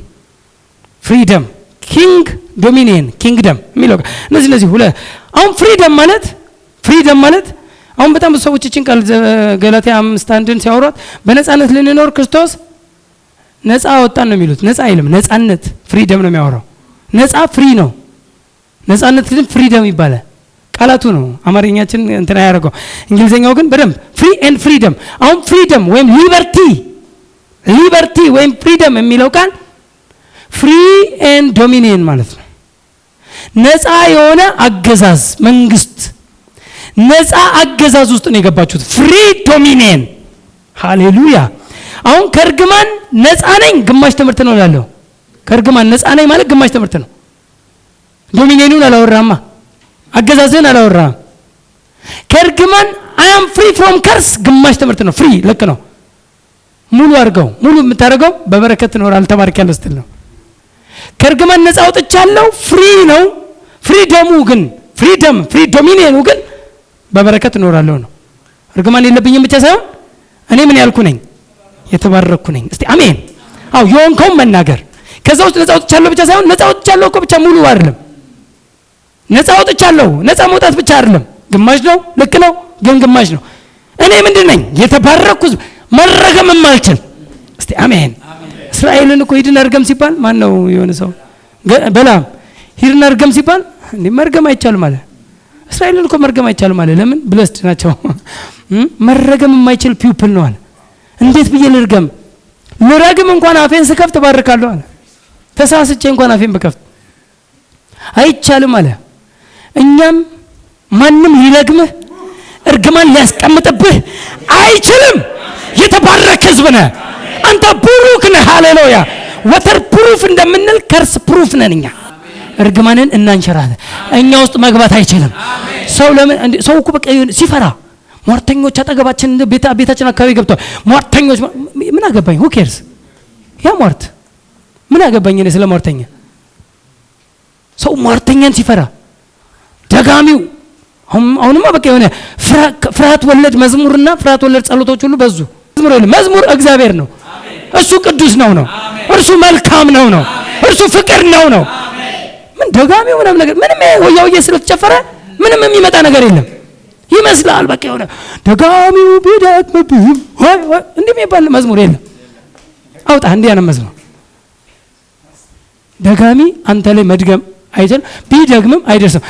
ፍሪደም ኪንግ ዶሚኒየን ኪንግደም የሚለው እነዚህ ሁለት አሁን ፍሪደም ማለት አሁን በጣም ብዙ ሰዎች እቺን ቃል ገላትያ 5:1ን ሲያወሯት በነጻነት ልንኖር ክርስቶስ ነጻ ወጣን ነው የሚሉት ነጻ አይልም ነጻነት ፍሪደም ነው የሚያወራው ነጻ ፍሪ ነው ነጻነት ግን ፍሪደም ይባላል ቃላቱ ነው አማርኛችን እንትና ያደርገው እንግሊዘኛው ግን በደንብ ፍሪ ኤንድ ፍሪደም አሁን ፍሪደም ወይም ሊበርቲ ወይም ፍሪደም የሚለው ቃል ፍሪ ኤንድ ዶሚኒየን ማለት ነው ነጻ የሆነ አገዛዝ መንግስት ነጻ አገዛዝ ውስጥ ነው የገባችሁት ፍሪ ዶሚኒየን ሃሌሉያ አሁን ከርግማን ነጻ ነኝ ግማሽ ትምህርት ነው ያለው ከርግማን ነጻ ነኝ ማለት ግማሽ ትምህርት ነው ዶሚኒየኑን አላወራማ አገዛዝን አላወራም ከርግማን I am free from curse ግማሽ ትምህርት ነው ፍሪ ልክ ነው ሙሉ አርገው ሙሉ የምታረገው በበረከት ነው አልተባረከለ ስትል ነው ከርግማን ነጻ ወጥቻለሁ ፍሪ ነው ፍሪደሙ ግን ፍሪ ዶሚኒየኑ ግን በበረከት እኖራለሁ ነው እርግማን የለብኝም ብቻ ሳይሆን እኔ ምን ያልኩ ነኝ የተባረኩ ነኝ እስቲ አሜን አው የሆንከው መናገር ከዛ ውስጥ ነጻ ወጥቻለሁ ብቻ ሳይሆን ነጻ ወጥቻለሁ እኮ ብቻ ሙሉ አይደለም ነጻ ወጥቻለሁ ነጻ መውጣት ብቻ አይደለም ግማሽ ነው ልክ ነው ግን ግማሽ ነው እኔ ምንድን ነኝ የተባረኩ መረገም የማልችል እስቲ አሜን እስራኤልን እኮ ሂድና እርገም ሲባል ማን ነው የሆነ ሰው በላም ሂድና እርገም ሲባል እንዴ መርገም አይቻልም ማለት እስራኤልን እኮ መርገም አይቻልም ማለት ለምን ብለስድ ናቸው መረገም የማይችል ፒፕል ነው አለ እንዴት ብዬ ልርገም እንኳን አፌን ስከፍት ባርካለሁ አለ ተሳስቼ እንኳን አፌን በከፍት አይቻልም አለ እኛም ማንም ሊረግምህ እርግማን ሊያስቀምጥብህ አይችልም የተባረከ ህዝብ ነህ አንተ ቡሩክ ነህ ሃሌሉያ ወተር ፕሩፍ እንደምንል ከርስ ፕሩፍ ነን እኛ እርግማንን እናንሸራለን እኛ ውስጥ መግባት አይችልም ሰው ለምን ሰው እኮ በቃ ሲፈራ ሟርተኞች አጠገባችን ቤታችን አካባቢ ገብተው ሟርተኞች ምን አገባኝ who cares ያ ሟርት ምን አገባኝ እኔ ስለ ሟርተኛ ሰው ሟርተኛን ሲፈራ ደጋሚው አሁንማ በቃ የሆነ ፍርሃት ወለድ መዝሙርና ፍርሃት ወለድ ጸሎቶች ሁሉ በዙ። መዝሙር እግዚአብሔር ነው። እሱ ቅዱስ ነው። እርሱ መልካም ነው። እርሱ ፍቅር ነው። ምን ደጋሚው ምንም ነገር ምንም ወያውዬ ስለተጨፈረ ምንም የሚመጣ ነገር የለም ይመስላል። በቃ የሆነ ደጋሚው ቢደክምብኝ ወይ እንዲህ የሚባል መዝሙር የለም። አውጣ እንዲህ ያነ መዝሙር ደጋሚ አንተ ላይ መድገም አይደል ቢደግምም አይደርስም።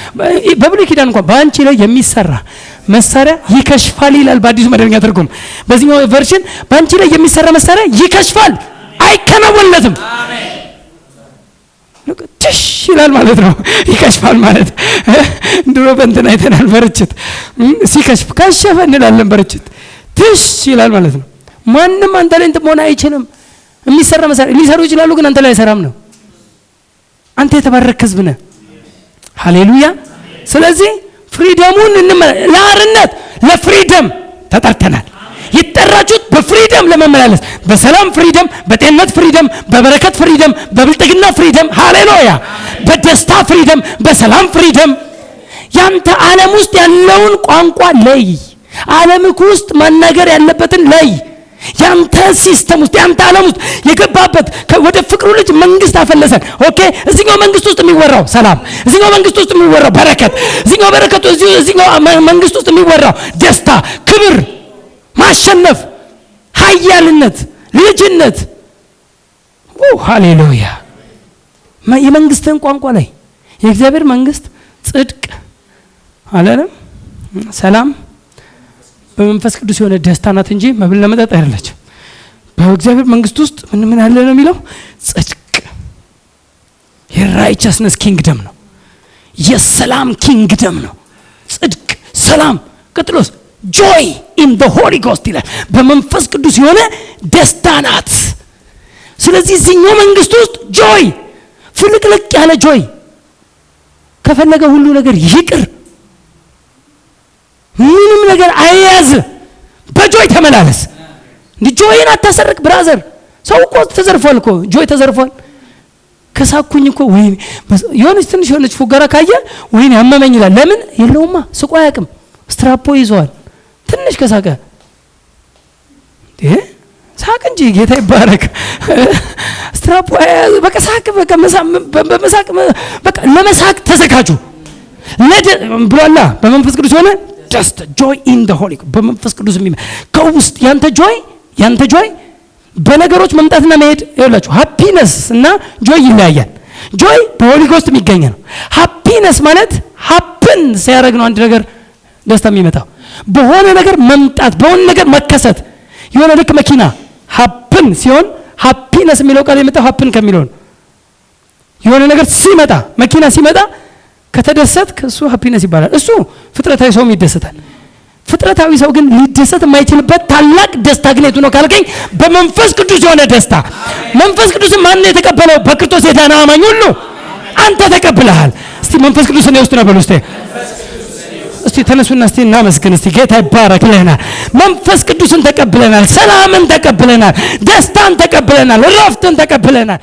በብሉይ ኪዳን እንኳን በአንቺ ላይ የሚሰራ መሳሪያ ይከሽፋል ይላል በአዲሱ መደበኛ ትርጉም። በዚህኛው ቨርሽን በአንቺ ላይ የሚሰራ መሳሪያ ይከሽፋል፣ አይከናወንለትም። አሜን ትሽ ይላል ማለት ነው። ይከሽፋል ማለት ድሮ በእንትን አይተናል። በርችት ሲከሽፍ ከሸፈ እንላለን። በርችት ትሽ ይላል ማለት ነው። ማንም አንተ ላይ እንትን መሆን አይችልም። የሚሰራ መሳሪያ ሊሰሩ ይችላሉ፣ ግን አንተ ላይ አይሰራም ነው። አንተ የተባረክ ህዝብ ነህ። ሃሌሉያ። ስለዚህ ፍሪደሙን ለአርነት ለፍሪደም ተጠርተናል። ይጠራችሁት በፍሪደም ለመመላለስ፣ በሰላም ፍሪደም፣ በጤንነት ፍሪደም፣ በበረከት ፍሪደም፣ በብልጥግና ፍሪደም፣ ሃሌሉያ፣ በደስታ ፍሪደም፣ በሰላም ፍሪደም። ያንተ ዓለም ውስጥ ያለውን ቋንቋ ለይ። ዓለምክ ውስጥ መናገር ያለበትን ለይ። ያንተ ሲስተም ውስጥ ያንተ ዓለም ውስጥ የገባበት ወደ ፍቅሩ ልጅ መንግስት አፈለሰን። ኦኬ፣ እዚህኛው መንግስት ውስጥ የሚወራው ሰላም፣ እዚህኛው መንግስት ውስጥ የሚወራው በረከት፣ እዚህኛው በረከቱ እዚህኛው መንግስት ውስጥ የሚወራው ደስታ፣ ክብር፣ ማሸነፍ፣ ኃያልነት፣ ልጅነት። ሃሌሉያ። የመንግስትን ቋንቋ ላይ የእግዚአብሔር መንግስት ጽድቅ አለንም ሰላም በመንፈስ ቅዱስ የሆነ ደስታ ናት እንጂ መብልና መጠጥ አይደለችም። በእግዚአብሔር መንግስት ውስጥ ምን አለ ነው የሚለው? ጽድቅ፣ የራይቸስነስ ኪንግደም ነው። የሰላም ኪንግደም ነው። ጽድቅ፣ ሰላም፣ ቀጥሎስ ጆይ ኢን ዘ ሆሊ ጎስት ይላል። በመንፈስ ቅዱስ የሆነ ደስታ ናት። ስለዚህ እዚህኛው መንግስት ውስጥ ጆይ፣ ፍልቅልቅ ያለ ጆይ፣ ከፈለገ ሁሉ ነገር ይቅር፣ ምንም ነገር አይያዝ፣ በጆይ ተመላለስ። እንዲህ ጆይን አታሰርቅ ብራዘር። ሰው እኮ ተዘርፏል እኮ ጆይ ተዘርፏል። ከሳኩኝ እኮ ወይ የሆነች ትንሽ የሆነች ፉገራ ካየ ወይኔ ያመመኝ ይላል። ለምን የለውማ ስቆ አያውቅም። ስትራፖ ይዘዋል። ትንሽ ከሳቀ ሳቅ እንጂ ጌታ ይባረክ። ስትራፖ በቃ ሳቅ፣ በቃ በመሳቅ በቃ ለመሳቅ ተዘጋጁ ብሏላ። በመንፈስ ቅዱስ ሆነ just joy in the holy በመንፈስ ቅዱስ ከውስጥ ያንተ ጆይ በነገሮች መምጣትና መሄድ ይላችሁ። ሃፒነስ እና ጆይ ይለያያል። ጆይ በሆሊ ጎስት የሚገኝ ነው። ሃፒነስ ማለት ሃፕን ሲያደርግ ነው አንድ ነገር ደስታ የሚመጣው። በሆነ ነገር መምጣት፣ በሆነ ነገር መከሰት። የሆነ ልክ መኪና ሃፕን ሲሆን ሃፒነስ የሚለው ቃል የመጣው ሃፕን ከሚለው ነው። የሆነ ነገር ሲመጣ፣ መኪና ሲመጣ ከተደሰት ከሱ ሃፒነስ ይባላል። እሱ ፍጥረታዊ ሰውም ይደሰታል። ፍጥረታዊ ሰው ግን ሊደሰት የማይችልበት ታላቅ ደስታ ግን የቱ ነው ካልከኝ፣ በመንፈስ ቅዱስ የሆነ ደስታ። መንፈስ ቅዱስ ማን የተቀበለው? በክርስቶስ የዳነ አማኝ ሁሉ አንተ ተቀብለሃል። እስቲ መንፈስ ቅዱስ እኔ ውስጥ ነው በሉ። እስቲ ተነሱና እስቲ እናመስግን። እስቲ ጌታ ይባረክልናል። መንፈስ ቅዱስን ተቀብለናል፣ ሰላምን ተቀብለናል፣ ደስታን ተቀብለናል፣ ረፍትን ተቀብለናል።